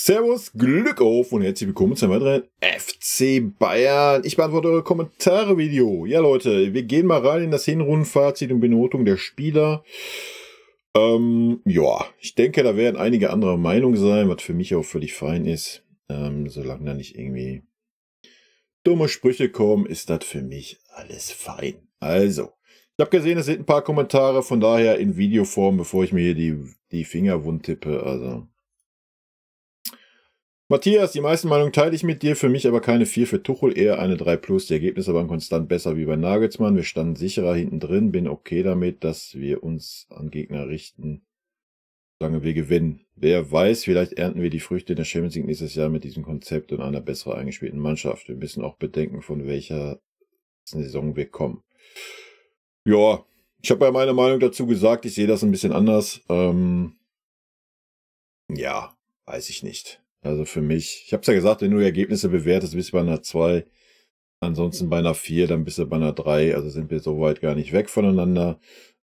Servus, Glück auf und herzlich willkommen zu einem weiteren FC Bayern. Ich beantworte eure Kommentare-Video. Ja Leute, wir gehen mal rein in das Hinrundenfazit und Benotung der Spieler. Ja, ich denke, da werden einige anderer Meinung sein, was für mich auch völlig fein ist. Solange da nicht irgendwie dumme Sprüche kommen, ist das für mich alles fein. Also, ich habe gesehen, es sind ein paar Kommentare, von daher in Videoform, bevor ich mir hier die Finger wund tippe, also... Matthias, die meisten Meinungen teile ich mit dir, für mich aber keine 4 für Tuchel, eher eine 3+. Die Ergebnisse waren konstant besser wie bei Nagelsmann. Wir standen sicherer hinten drin, bin okay damit, dass wir uns an Gegner richten, solange wir gewinnen. Wer weiß, vielleicht ernten wir die Früchte in der Champions League nächstes Jahr mit diesem Konzept und einer besser eingespielten Mannschaft. Wir müssen auch bedenken, von welcher Saison wir kommen. Ja, ich habe ja meine Meinung dazu gesagt, ich sehe das ein bisschen anders. Ja, weiß ich nicht. Also für mich, ich habe es ja gesagt, wenn du Ergebnisse bewertest, bist du bei einer 2, ansonsten bei einer 4, dann bist du bei einer 3, also sind wir so weit gar nicht weg voneinander.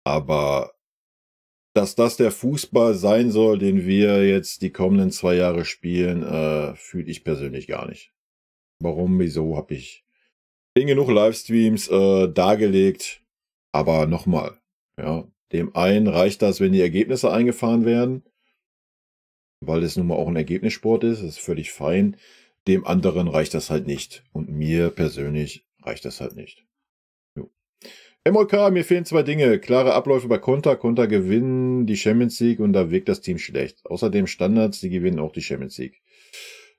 Aber dass das der Fußball sein soll, den wir jetzt die kommenden 2 Jahre spielen, fühle ich persönlich gar nicht. Warum, wieso, habe ich in genug Livestreams dargelegt. Aber nochmal, ja, dem einen reicht das, wenn die Ergebnisse eingefahren werden, weil es nun mal auch ein Ergebnissport ist, das ist völlig fein. Dem anderen reicht das halt nicht. Und mir persönlich reicht das halt nicht. Jo. MOK, mir fehlen 2 Dinge. Klare Abläufe bei Konter. Konter gewinnen die Champions League und da wirkt das Team schlecht. Außerdem Standards, die gewinnen auch die Champions League.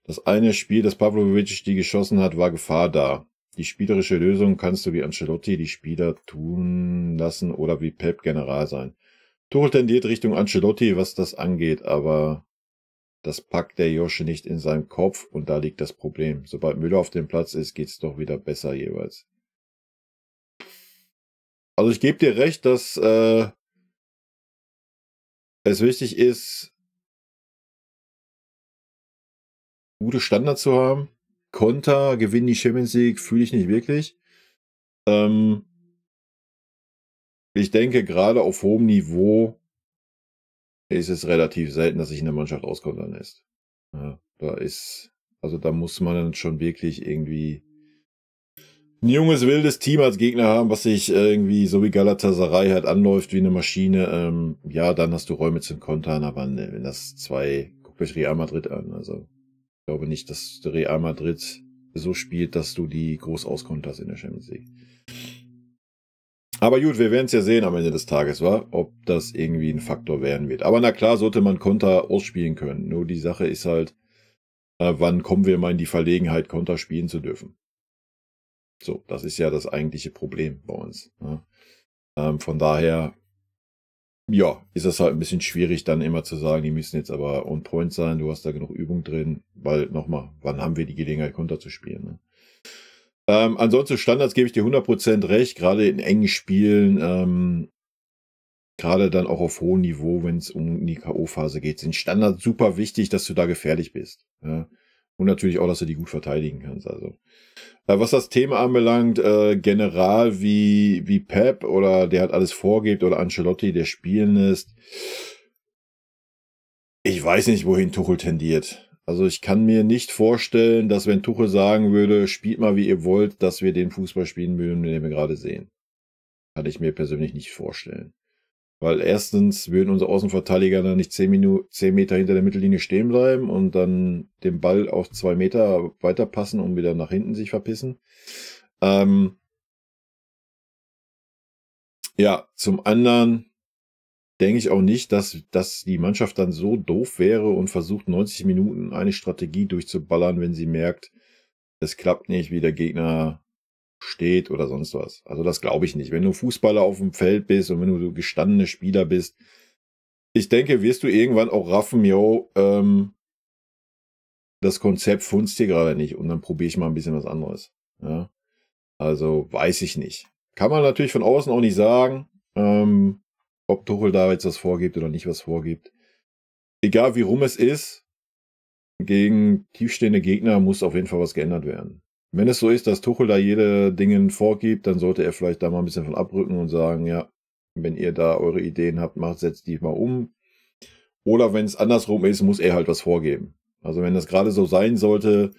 Das eine Spiel, das Pavlovic die geschossen hat, war Gefahr da. Die spielerische Lösung kannst du wie Ancelotti die Spieler tun lassen oder wie Pep General sein. Tuchel tendiert Richtung Ancelotti, was das angeht, aber... das packt der Josche nicht in seinem Kopf und da liegt das Problem. Sobald Müller auf dem Platz ist, geht's doch wieder besser jeweils. Also ich gebe dir recht, dass es wichtig ist, gute Standards zu haben. Konter, gewinnen die Champions League, fühle ich nicht wirklich. Ich denke, gerade auf hohem Niveau ist es relativ selten, dass sich eine Mannschaft auskontern lässt. Ja, da muss man dann schon wirklich irgendwie ein junges, wildes Team als Gegner haben, was sich irgendwie so wie Galatasaray halt anläuft wie eine Maschine. Ja, dann hast du Räume zum Kontern, aber wenn das guckt euch Real Madrid an. Also ich glaube nicht, dass Real Madrid so spielt, dass du die groß auskonterst in der Champions League. Aber gut, wir werden es ja sehen am Ende des Tages, ob das irgendwie ein Faktor werden wird. Aber na klar, sollte man Konter ausspielen können. Nur die Sache ist halt, wann kommen wir mal in die Verlegenheit, Konter spielen zu dürfen? So, das ist ja das eigentliche Problem bei uns. Ne? Von daher, ja, ist es halt ein bisschen schwierig, dann immer zu sagen, die müssen jetzt aber on point sein, du hast da genug Übung drin, weil nochmal, wann haben wir die Gelegenheit, Konter zu spielen? Ne? Ansonsten Standards gebe ich dir 100% recht, gerade in engen Spielen, gerade dann auch auf hohem Niveau, wenn es um die K.O.-Phase geht, sind Standards super wichtig, dass du da gefährlich bist. Ja? Und natürlich auch, dass du die gut verteidigen kannst. Also, was das Thema anbelangt, General wie Pep oder der halt alles vorgibt oder Ancelotti, der spielen lässt, ich weiß nicht, wohin Tuchel tendiert. Also ich kann mir nicht vorstellen, dass wenn Tuchel sagen würde, spielt mal wie ihr wollt, dass wir den Fußball spielen würden, den wir gerade sehen. Kann ich mir persönlich nicht vorstellen. Weil erstens würden unsere Außenverteidiger dann nicht 10 Meter hinter der Mittellinie stehen bleiben und dann den Ball auf 2 Meter weiter passen und wieder nach hinten sich verpissen. Ja, zum anderen denke ich auch nicht, dass die Mannschaft dann so doof wäre und versucht 90 Minuten eine Strategie durchzuballern, wenn sie merkt, es klappt nicht, wie der Gegner steht oder sonst was. Also das glaube ich nicht. Wenn du Fußballer auf dem Feld bist und wenn du gestandene Spieler bist, ich denke, wirst du irgendwann auch raffen, das Konzept funzt hier gerade nicht und dann probiere ich mal ein bisschen was anderes. Ja? Also weiß ich nicht. Kann man natürlich von außen auch nicht sagen, ob Tuchel da jetzt was vorgibt oder nicht was vorgibt. Egal wie rum es ist, gegen tiefstehende Gegner muss auf jeden Fall was geändert werden. Wenn es so ist, dass Tuchel da jede Dinge vorgibt, dann sollte er vielleicht da mal ein bisschen von abrücken und sagen, ja, wenn ihr da eure Ideen habt, setzt die mal um. Oder wenn es andersrum ist, muss er halt was vorgeben. Also wenn das gerade so sein sollte,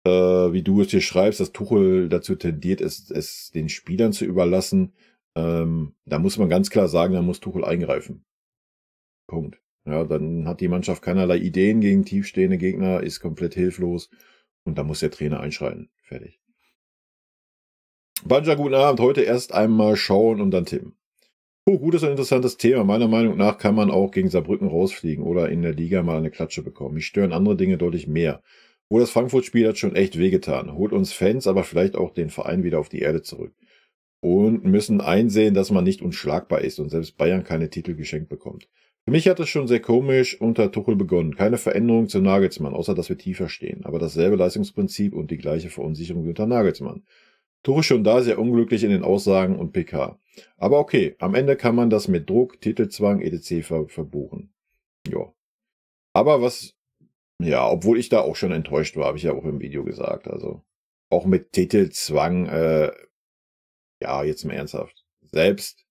wie du es hier schreibst, dass Tuchel dazu tendiert, es den Spielern zu überlassen, da muss man ganz klar sagen, da muss Tuchel eingreifen. Punkt. Ja, dann hat die Mannschaft keinerlei Ideen gegen tiefstehende Gegner, ist komplett hilflos und da muss der Trainer einschreiten. Fertig. Banja, guten Abend. Heute erst einmal schauen und dann tippen. Oh, gutes und interessantes Thema. Meiner Meinung nach kann man auch gegen Saarbrücken rausfliegen oder in der Liga mal eine Klatsche bekommen. Mich stören andere Dinge deutlich mehr. Wo das Frankfurt-Spiel hat schon echt wehgetan. Holt uns Fans, aber vielleicht auch den Verein wieder auf die Erde zurück. Und müssen einsehen, dass man nicht unschlagbar ist und selbst Bayern keine Titel geschenkt bekommt. Für mich hat es schon sehr komisch unter Tuchel begonnen. Keine Veränderung zu Nagelsmann, außer dass wir tiefer stehen. Aber dasselbe Leistungsprinzip und die gleiche Verunsicherung wie unter Nagelsmann. Tuchel schon da sehr unglücklich in den Aussagen und PK. Aber okay, am Ende kann man das mit Druck, Titelzwang, etc. verbuchen. Ja. Aber obwohl ich da auch schon enttäuscht war, habe ich ja auch im Video gesagt. Also auch mit Titelzwang, jetzt mal ernsthaft. Selbst,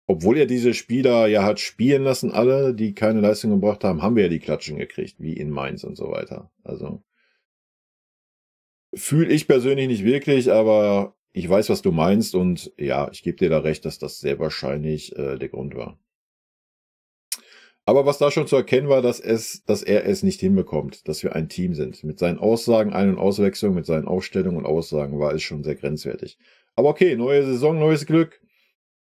obwohl er diese Spieler ja hat spielen lassen, alle, die keine Leistung gebracht haben, haben wir ja die Klatschen gekriegt, wie in Mainz und so weiter. Also fühle ich persönlich nicht wirklich, aber ich weiß, was du meinst und ja, ich gebe dir da recht, dass das sehr wahrscheinlich der Grund war. Aber was da schon zu erkennen war, dass er es nicht hinbekommt, dass wir ein Team sind. Mit seinen Aussagen, Ein- und Auswechslung, mit seinen Aufstellungen und Aussagen war es schon sehr grenzwertig. Aber okay, neue Saison, neues Glück.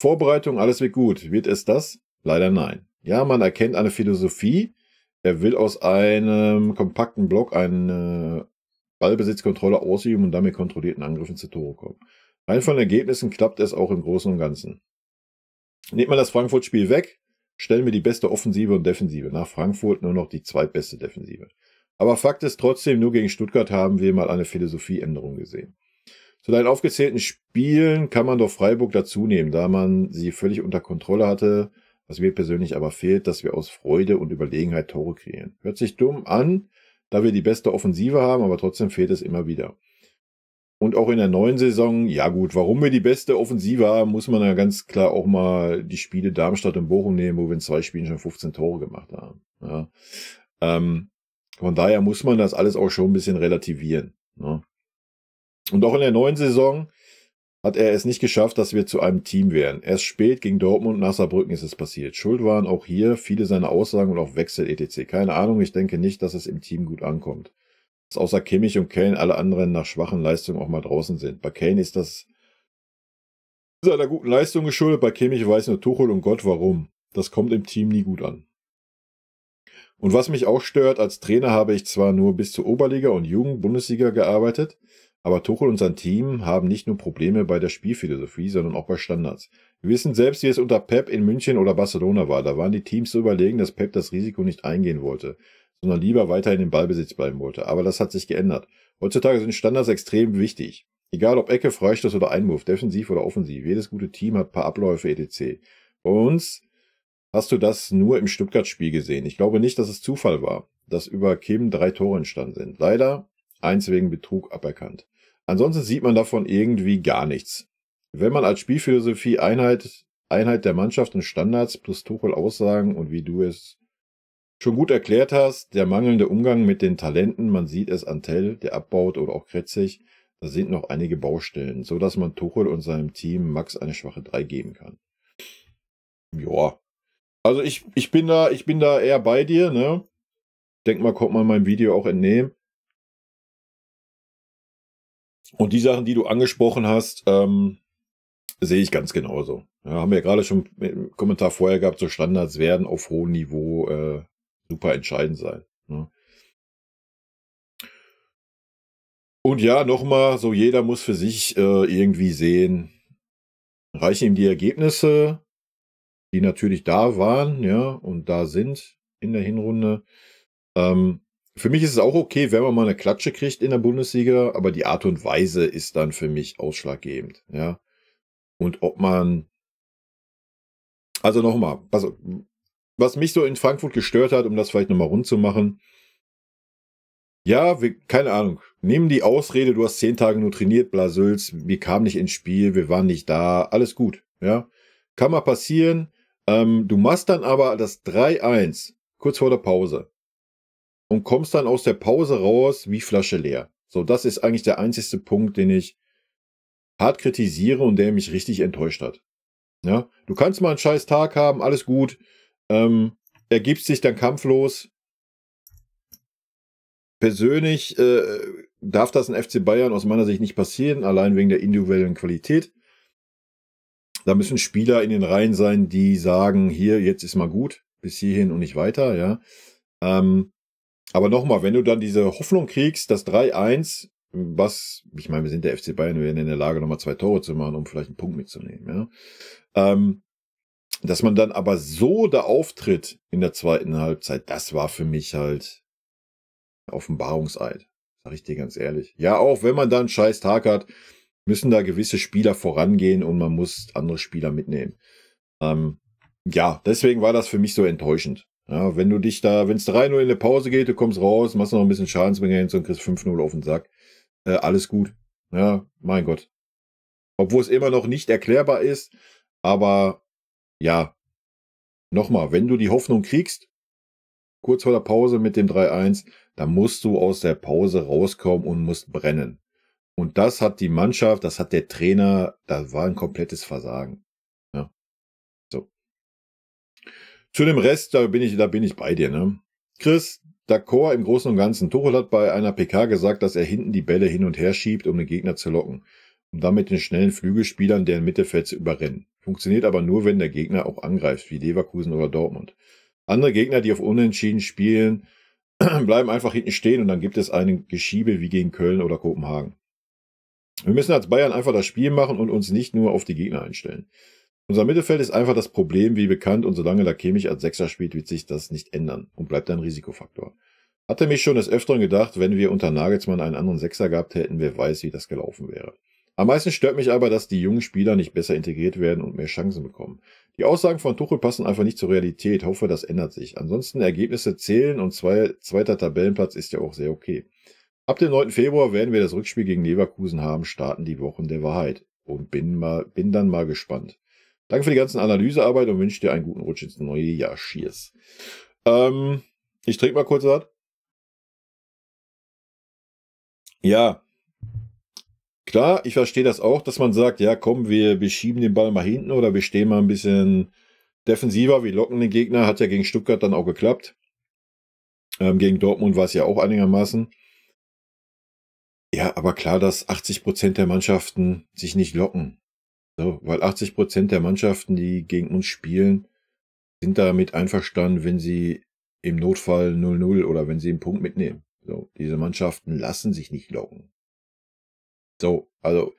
Vorbereitung, alles wird gut. Wird es das? Leider nein. Ja, man erkennt eine Philosophie. Er will aus einem kompakten Block eine Ballbesitzkontrolle ausüben und damit kontrollierten Angriffen zu Tore kommen. Rein von Ergebnissen klappt es auch im Großen und Ganzen. Nehmt man das Frankfurt-Spiel weg, stellen wir die beste Offensive und Defensive. Nach Frankfurt nur noch die zweitbeste Defensive. Aber Fakt ist trotzdem, nur gegen Stuttgart haben wir mal eine Philosophieänderung gesehen. Zu deinen aufgezählten Spielen kann man doch Freiburg dazu nehmen, da man sie völlig unter Kontrolle hatte, was mir persönlich aber fehlt, dass wir aus Freude und Überlegenheit Tore kreieren. Hört sich dumm an, da wir die beste Offensive haben, aber trotzdem fehlt es immer wieder. Und auch in der neuen Saison, ja gut, warum wir die beste Offensive haben, muss man ja ganz klar auch mal die Spiele Darmstadt und Bochum nehmen, wo wir in 2 Spielen schon 15 Tore gemacht haben. Ja. Von daher muss man das alles auch schon ein bisschen relativieren. Ne? Und auch in der neuen Saison hat er es nicht geschafft, dass wir zu einem Team wären. Erst spät gegen Dortmund und nach Saarbrücken ist es passiert. Schuld waren auch hier viele seiner Aussagen und auch Wechsel etc. Keine Ahnung, ich denke nicht, dass es im Team gut ankommt. Dass außer Kimmich und Kane alle anderen nach schwachen Leistungen auch mal draußen sind. Bei Kane ist das seiner guten Leistung geschuldet, bei Kimmich weiß nur Tuchel und Gott warum. Das kommt im Team nie gut an. Und was mich auch stört, als Trainer habe ich zwar nur bis zur Oberliga und Jugend-Bundesliga gearbeitet, aber Tuchel und sein Team haben nicht nur Probleme bei der Spielphilosophie, sondern auch bei Standards. Wir wissen selbst, wie es unter Pep in München oder Barcelona war. Da waren die Teams so überlegen, dass Pep das Risiko nicht eingehen wollte, sondern lieber weiterhin im Ballbesitz bleiben wollte. Aber das hat sich geändert. Heutzutage sind Standards extrem wichtig. Egal ob Ecke, Freistoß oder Einwurf, defensiv oder offensiv. Jedes gute Team hat ein paar Abläufe etc. Bei uns hast du das nur im Stuttgart-Spiel gesehen. Ich glaube nicht, dass es Zufall war, dass über Kim 3 Tore entstanden sind. Leider 1 wegen Betrug aberkannt. Ansonsten sieht man davon irgendwie gar nichts. Wenn man als Spielphilosophie Einheit der Mannschaft und Standards plus Tuchel Aussagen und wie du es schon gut erklärt hast, der mangelnde Umgang mit den Talenten, man sieht es an Tell, der abbaut oder auch Kretzig, da sind noch einige Baustellen, so dass man Tuchel und seinem Team Max eine schwache 3 geben kann. Ja, also ich bin da eher bei dir, ne? Denk mal, kommt man meinem Video auch entnehmen. Und die Sachen, die du angesprochen hast, sehe ich ganz genauso. Ja, haben wir ja gerade schon im Kommentar vorher gehabt, so Standards werden auf hohem Niveau super entscheidend sein. Ne? Und ja, nochmal, so jeder muss für sich irgendwie sehen, reichen ihm die Ergebnisse, die natürlich da waren, ja, und da sind in der Hinrunde. Für mich ist es auch okay, wenn man mal eine Klatsche kriegt in der Bundesliga, aber die Art und Weise ist dann für mich ausschlaggebend, ja. Und ob man, also nochmal, was mich so in Frankfurt gestört hat, um das vielleicht nochmal rund zu machen, ja, keine Ahnung, nehmen die Ausrede, du hast 10 Tage nur trainiert, Blasülz, wir kamen nicht ins Spiel, wir waren nicht da, alles gut, ja. Kann mal passieren, du machst dann aber das 3-1 kurz vor der Pause. und kommst dann aus der Pause raus wie Flasche leer. So, das ist eigentlich der einzigste Punkt, den ich hart kritisiere und der mich richtig enttäuscht hat. Ja, du kannst mal einen scheiß Tag haben, alles gut, ergibst dich dann kampflos. Persönlich darf das in FC Bayern aus meiner Sicht nicht passieren, allein wegen der individuellen Qualität. Da müssen Spieler in den Reihen sein, die sagen, hier, jetzt ist mal gut, bis hierhin und nicht weiter, ja. Aber nochmal, wenn du dann diese Hoffnung kriegst, das 3-1, was, ich meine, wir sind der FC Bayern, wir werden in der Lage, nochmal 2 Tore zu machen, um vielleicht einen Punkt mitzunehmen, ja. Dass man dann aber so da auftritt in der zweiten Halbzeit, das war für mich halt Offenbarungseid, sag ich dir ganz ehrlich. Ja, auch wenn man da einen scheiß Tag hat, müssen da gewisse Spieler vorangehen und man muss andere Spieler mitnehmen. Ja, deswegen war das für mich so enttäuschend. Ja, wenn es 3-0 in der Pause geht, du kommst raus, machst noch ein bisschen Schadensbegrenzung und kriegst 5-0 auf den Sack. Alles gut. Ja, mein Gott. Obwohl es immer noch nicht erklärbar ist, aber ja, nochmal, wenn du die Hoffnung kriegst, kurz vor der Pause mit dem 3-1, dann musst du aus der Pause rauskommen und musst brennen. Und das hat die Mannschaft, das hat der Trainer, das war ein komplettes Versagen. Ja. So. Zu dem Rest, da bin ich bei dir, ne? Chris, d'accord im Großen und Ganzen. Tuchel hat bei einer PK gesagt, dass er hinten die Bälle hin und her schiebt, um den Gegner zu locken. Um damit den schnellen Flügelspielern deren Mittelfeld zu überrennen. Funktioniert aber nur, wenn der Gegner auch angreift, wie Leverkusen oder Dortmund. Andere Gegner, die auf Unentschieden spielen, bleiben einfach hinten stehen und dann gibt es einen Geschiebe wie gegen Köln oder Kopenhagen. Wir müssen als Bayern einfach das Spiel machen und uns nicht nur auf die Gegner einstellen. Unser Mittelfeld ist einfach das Problem, wie bekannt, und solange da Kimmich als Sechser spielt, wird sich das nicht ändern und bleibt ein Risikofaktor. Hatte mich schon des Öfteren gedacht, wenn wir unter Nagelsmann einen anderen Sechser gehabt hätten, wer weiß, wie das gelaufen wäre. Am meisten stört mich aber, dass die jungen Spieler nicht besser integriert werden und mehr Chancen bekommen. Die Aussagen von Tuchel passen einfach nicht zur Realität. Hoffe, das ändert sich. Ansonsten Ergebnisse zählen und zweiter Tabellenplatz ist ja auch sehr okay. Ab dem 9. Februar werden wir das Rückspiel gegen Leverkusen haben, starten die Wochen der Wahrheit. Und bin dann mal gespannt. Danke für die ganzen Analysearbeit und wünsche dir einen guten Rutsch ins neue Jahr. Cheers. Ich trinke mal kurz was. Ja. Klar, ich verstehe das auch, dass man sagt, ja komm, wir schieben den Ball mal hinten oder wir stehen mal ein bisschen defensiver, wir locken den Gegner. Hat ja gegen Stuttgart dann auch geklappt. Gegen Dortmund war es ja auch einigermaßen. Ja, aber klar, dass 80% der Mannschaften sich nicht locken. So, weil 80% der Mannschaften, die gegen uns spielen, sind damit einverstanden, wenn sie im Notfall 0-0 oder wenn sie einen Punkt mitnehmen. So, diese Mannschaften lassen sich nicht locken. So, also, du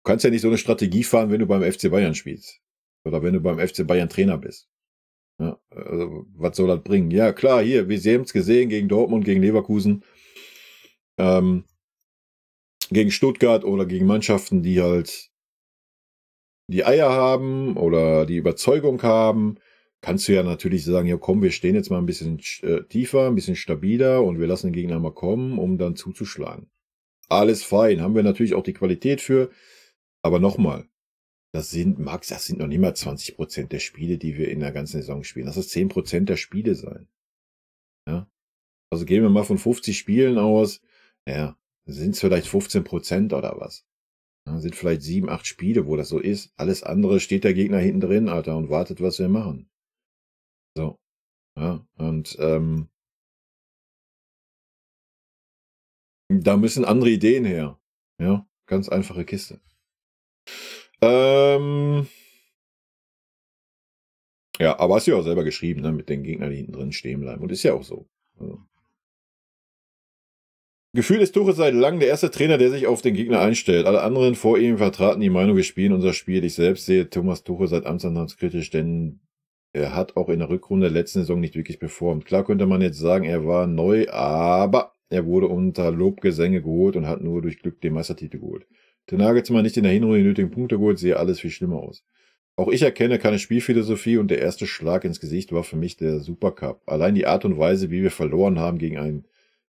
kannst ja nicht so eine Strategie fahren, wenn du beim FC Bayern spielst. Oder wenn du beim FC Bayern Trainer bist. Ja, also, was soll das bringen? Ja, klar, hier, wir haben es gesehen gegen Dortmund, gegen Leverkusen. Gegen Stuttgart oder gegen Mannschaften, die halt die Eier haben oder die Überzeugung haben, kannst du ja natürlich sagen, ja komm, wir stehen jetzt mal ein bisschen tiefer, ein bisschen stabiler und wir lassen den Gegner mal kommen, um dann zuzuschlagen. Alles fein, haben wir natürlich auch die Qualität für, aber nochmal, das sind noch nicht mal 20% der Spiele, die wir in der ganzen Saison spielen. Das ist 10% der Spiele sein. Ja? Also gehen wir mal von 50 Spielen aus, ja, sind es vielleicht 15% oder was. Ja, sind vielleicht 7, 8 Spiele, wo das so ist. Alles andere steht der Gegner hinten drin, Alter, und wartet, was wir machen. So. Ja, und da müssen andere Ideen her. Ja, ganz einfache Kiste. Ja, aber hast du ja auch selber geschrieben, ne, mit den Gegnern, die hinten drin stehen bleiben. Und ist ja auch so. Also. Gefühl ist Tuchel seit langem der erste Trainer, der sich auf den Gegner einstellt. Alle anderen vor ihm vertraten die Meinung, wir spielen unser Spiel. Ich selbst sehe Thomas Tuchel seit Amtsantritt kritisch, denn er hat auch in der Rückrunde der letzten Saison nicht wirklich performt. Klar könnte man jetzt sagen, er war neu, aber er wurde unter Lobgesänge geholt und hat nur durch Glück den Meistertitel geholt. Der Nagelsmann nicht in der Hinrunde die nötigen Punkte geholt, sehe alles viel schlimmer aus. Auch ich erkenne keine Spielphilosophie und der erste Schlag ins Gesicht war für mich der Supercup. Allein die Art und Weise, wie wir verloren haben gegen einen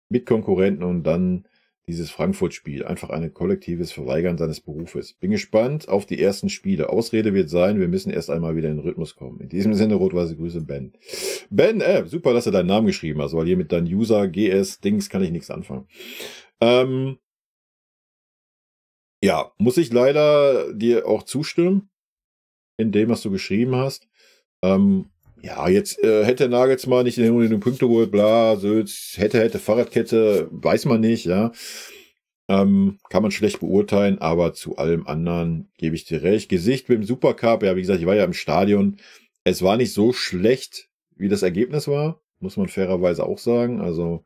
Mitkonkurrenten und dann dieses Frankfurt-Spiel. Einfach ein kollektives Verweigern seines Berufes. Bin gespannt auf die ersten Spiele. Ausrede wird sein, wir müssen erst einmal wieder in den Rhythmus kommen. In diesem Sinne, rot-weiße Grüße, Ben. Ben, super, dass du deinen Namen geschrieben hast, weil hier mit deinem User GS-Dings kann ich nichts anfangen. Ja, muss ich leider dir auch zustimmen, in dem, was du geschrieben hast. Ja, jetzt hätte Nagelsmann nicht den Punkte geholt, bla, Sülz, hätte, Fahrradkette, weiß man nicht, ja. Kann man schlecht beurteilen, aber zu allem anderen gebe ich dir recht. Gesicht beim Supercup, ja, wie gesagt, ich war ja im Stadion. Es war nicht so schlecht, wie das Ergebnis war, muss man fairerweise auch sagen. Also,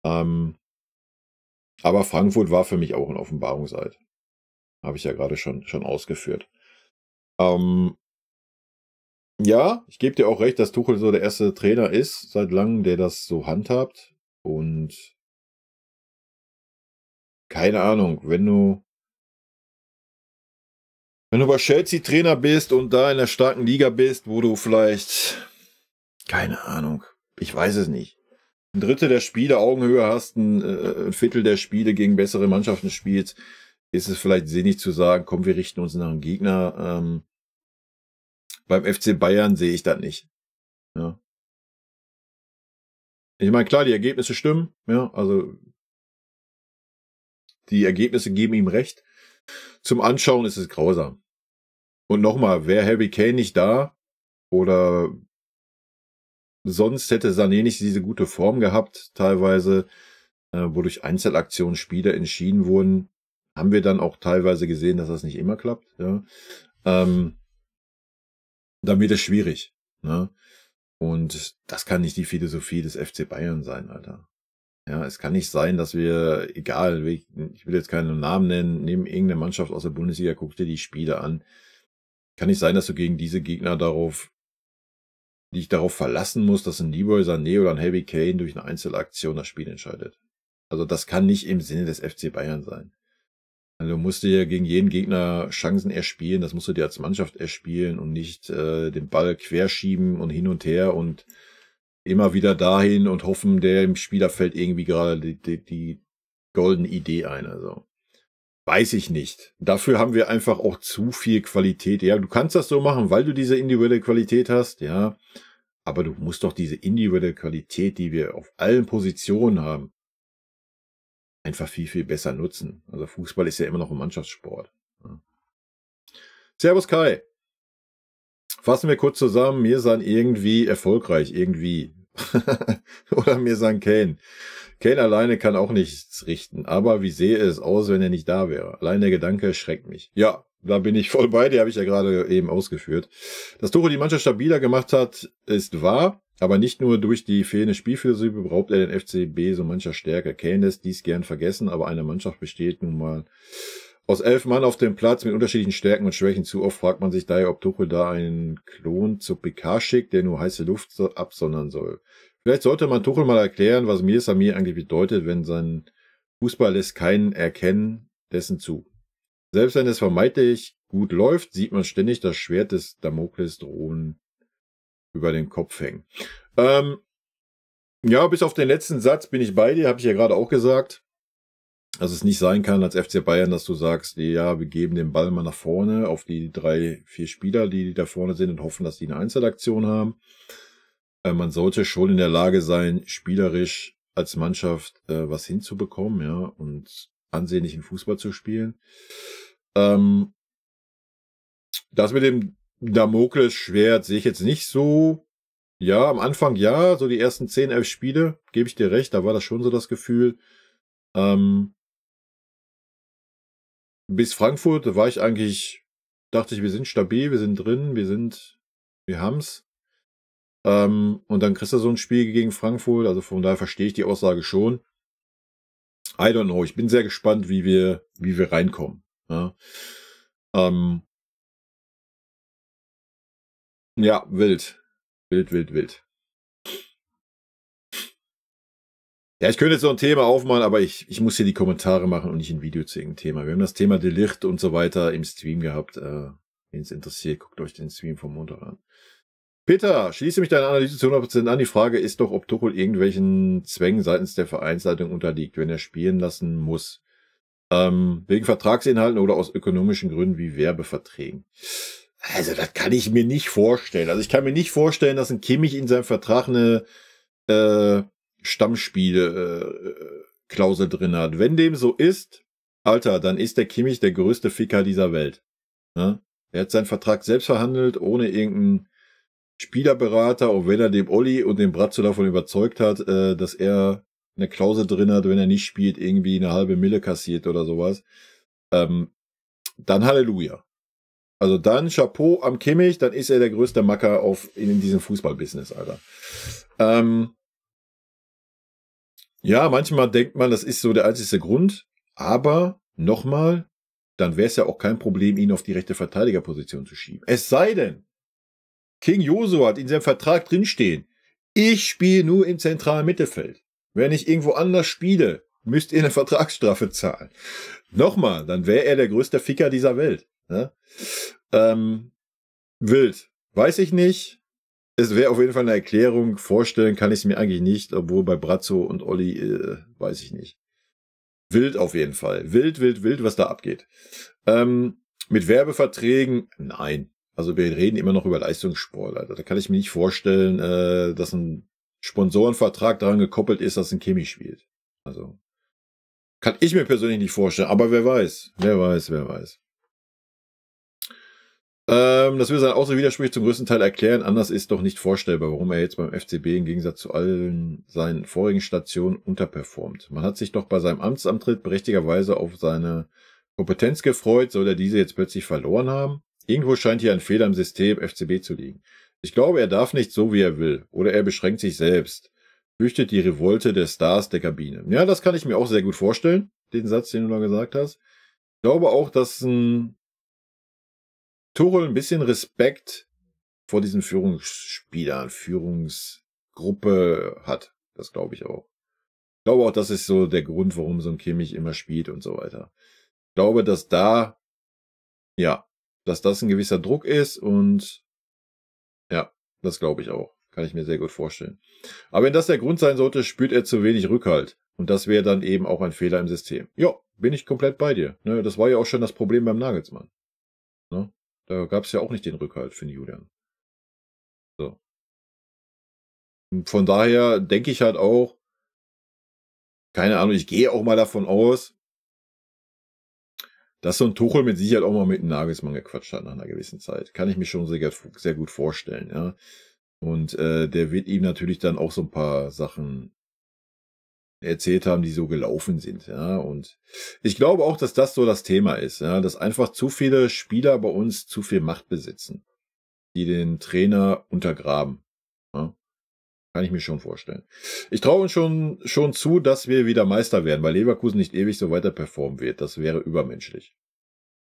aber Frankfurt war für mich auch ein Offenbarungseid. Habe ich ja gerade schon ausgeführt. Ja, ich gebe dir auch recht, dass Tuchel so der erste Trainer ist seit langem, der das so handhabt. Und keine Ahnung, wenn du bei Chelsea Trainer bist und da in der starken Liga bist, wo du vielleicht, keine Ahnung, ich weiß es nicht, ein Drittel der Spiele Augenhöhe hast, ein Viertel der Spiele gegen bessere Mannschaften spielst, ist es vielleicht sinnig zu sagen, komm, wir richten uns nach einem Gegner. Beim FC Bayern sehe ich das nicht. Ja. Ich meine, klar, die Ergebnisse stimmen, ja, also die Ergebnisse geben ihm recht. Zum Anschauen ist es grausam. Und nochmal, wäre Harry Kane nicht da oder sonst hätte Sané nicht diese gute Form gehabt, teilweise, wodurch Einzelaktionen Spiele entschieden wurden, haben wir dann auch teilweise gesehen, dass das nicht immer klappt. Ja. Dann wird es schwierig. Ne? Und das kann nicht die Philosophie des FC Bayern sein, Alter. Ja, es kann nicht sein, dass wir, egal, ich will jetzt keinen Namen nennen, neben irgendeiner Mannschaft aus der Bundesliga, guck dir die Spiele an. Kann nicht sein, dass du gegen diese Gegner dich darauf verlassen musst, dass ein Leroy Sané oder ein Harry Kane durch eine Einzelaktion das Spiel entscheidet. Also das kann nicht im Sinne des FC Bayern sein. Also du musst dir gegen jeden Gegner Chancen erspielen, das musst du dir als Mannschaft erspielen und nicht den Ball querschieben und hin und her und immer wieder dahin und hoffen, der im Spieler fällt irgendwie gerade die goldene Idee ein. Also weiß ich nicht. Dafür haben wir einfach auch zu viel Qualität. Ja, du kannst das so machen, weil du diese individuelle Qualität hast, ja. Aber du musst doch diese individuelle Qualität, die wir auf allen Positionen haben, einfach viel, viel besser nutzen. Also Fußball ist ja immer noch ein Mannschaftssport. Ja. Servus Kai. Fassen wir kurz zusammen. Wir sind irgendwie erfolgreich, irgendwie. Oder mir sagen Kane. Kane alleine kann auch nichts richten. Aber wie sehe es aus, wenn er nicht da wäre? Allein der Gedanke schreckt mich. Ja, da bin ich voll bei dir, habe ich ja gerade eben ausgeführt. Dass Tuchel die Mannschaft stabiler gemacht hat, ist wahr. Aber nicht nur durch die fehlende Spielphilosophie beraubt er den FCB so mancher Stärke. Kane lässt dies gern vergessen, aber eine Mannschaft besteht nun mal aus 11 Mann auf dem Platz mit unterschiedlichen Stärken und Schwächen. Zu oft fragt man sich daher, ob Tuchel da einen Klon zur PK schickt, der nur heiße Luft absondern soll. Vielleicht sollte man Tuchel mal erklären, was Mir Samir eigentlich bedeutet, wenn sein Fußball lässt keinen erkennen, dessen zu. Selbst wenn es vermeintlich gut läuft, sieht man ständig das Schwert des Damokles drohen über den Kopf hängen. Ja, bis auf den letzten Satz bin ich bei dir, habe ich ja gerade auch gesagt. Dass es nicht sein kann als FC Bayern, dass du sagst, ja, wir geben den Ball mal nach vorne auf die 3, 4 Spieler, die da vorne sind und hoffen, dass die eine Einzelaktion haben. Man sollte schon in der Lage sein, spielerisch als Mannschaft was hinzubekommen, ja, und ansehnlichen Fußball zu spielen. Das mit dem Damokles-Schwert sehe ich jetzt nicht so. Ja, am Anfang ja, so die ersten 10, 11 Spiele, gebe ich dir recht, da war das schon so das Gefühl. Bis Frankfurt war ich eigentlich, dachte ich, wir sind stabil, wir sind drin, wir haben's. Und dann kriegst du so ein Spiel gegen Frankfurt, also von daher verstehe ich die Aussage schon. I don't know, ich bin sehr gespannt, wie wir reinkommen. Ja, ja, wild. Ja, ich könnte jetzt so ein Thema aufmachen, aber ich muss hier die Kommentare machen und nicht ein Video zu irgendeinem Thema. Wir haben das Thema De Ligt und so weiter im Stream gehabt. Wen es interessiert, guckt euch den Stream vom Montag an. Peter, schließe mich deine Analyse zu 100% an. Die Frage ist doch, ob Tuchel irgendwelchen Zwängen seitens der Vereinsleitung unterliegt, wenn er spielen lassen muss. Wegen Vertragsinhalten oder aus ökonomischen Gründen wie Werbeverträgen. Also, das kann ich mir nicht vorstellen. Also, ich kann mir nicht vorstellen, dass ein Kimmich in seinem Vertrag eine Stammspiele-Klausel drin hat. Wenn dem so ist, Alter, dann ist der Kimmich der größte Ficker dieser Welt. Ne? Er hat seinen Vertrag selbst verhandelt, ohne irgendeinen Spielerberater, auch wenn er dem Olli und dem Bratzo davon überzeugt hat, dass er eine Klausel drin hat, wenn er nicht spielt, irgendwie eine halbe Mille kassiert oder sowas. Dann Halleluja. Also dann Chapeau am Kimmich, dann ist er der größte Macker in diesem Fußballbusiness, Alter. Ja, manchmal denkt man, das ist so der einzige Grund, aber nochmal, dann wäre es ja auch kein Problem, ihn auf die rechte Verteidigerposition zu schieben. Es sei denn, King Josu hat in seinem Vertrag drinstehen, ich spiele nur im zentralen Mittelfeld. Wenn ich irgendwo anders spiele, müsst ihr eine Vertragsstrafe zahlen. Nochmal, dann wäre er der größte Ficker dieser Welt. Ne? Wild. Weiß ich nicht. Es wäre auf jeden Fall eine Erklärung. Vorstellen kann ich es mir eigentlich nicht, obwohl bei Brazzo und Olli weiß ich nicht. Wild auf jeden Fall. Wild, was da abgeht. Mit Werbeverträgen, nein. Also wir reden immer noch über Leistungssport. Alter. Da kann ich mir nicht vorstellen, dass ein Sponsorenvertrag daran gekoppelt ist, dass ein Kimmich spielt. Also kann ich mir persönlich nicht vorstellen. Aber wer weiß. Das will seine außer Widersprüche zum größten Teil erklären. Anders ist doch nicht vorstellbar, warum er jetzt beim FCB im Gegensatz zu allen seinen vorigen Stationen unterperformt. Man hat sich doch bei seinem Amtsantritt berechtigerweise auf seine Kompetenz gefreut. Soll er diese jetzt plötzlich verloren haben? Irgendwo scheint hier ein Fehler im System FCB zu liegen. Ich glaube, er darf nicht so, wie er will. Oder er beschränkt sich selbst. Fürchtet die Revolte der Stars der Kabine. Ja, das kann ich mir auch sehr gut vorstellen, den Satz, den du da gesagt hast. Ich glaube auch, dass ein Tuchel ein bisschen Respekt vor diesen Führungsspielern, Führungsgruppe hat. Das glaube ich auch. Ich glaube auch, das ist so der Grund, warum so ein Kimmich immer spielt und so weiter. Ich glaube, dass das ein gewisser Druck ist und ja, das glaube ich auch. Kann ich mir sehr gut vorstellen. Aber wenn das der Grund sein sollte, spürt er zu wenig Rückhalt. Und das wäre dann eben auch ein Fehler im System. Ja, bin ich komplett bei dir. Ne, das war ja auch schon das Problem beim Nagelsmann. Ne? Da gab es ja auch nicht den Rückhalt für den Julian. So. Und von daher denke ich halt auch, keine Ahnung, ich gehe auch mal davon aus, dass so ein Tuchel mit Sicherheit auch mal mit einem Nagelsmann gequatscht hat nach einer gewissen Zeit. Kann ich mir schon sehr gut vorstellen, ja. Und der wird ihm natürlich dann auch so ein paar Sachen erzählt haben, die so gelaufen sind, ja. Und ich glaube auch, dass das so das Thema ist, ja, dass einfach zu viele Spieler bei uns zu viel Macht besitzen, die den Trainer untergraben. Ja. Kann ich mir schon vorstellen. Ich traue uns schon zu, dass wir wieder Meister werden, weil Leverkusen nicht ewig so weiter performen wird. Das wäre übermenschlich.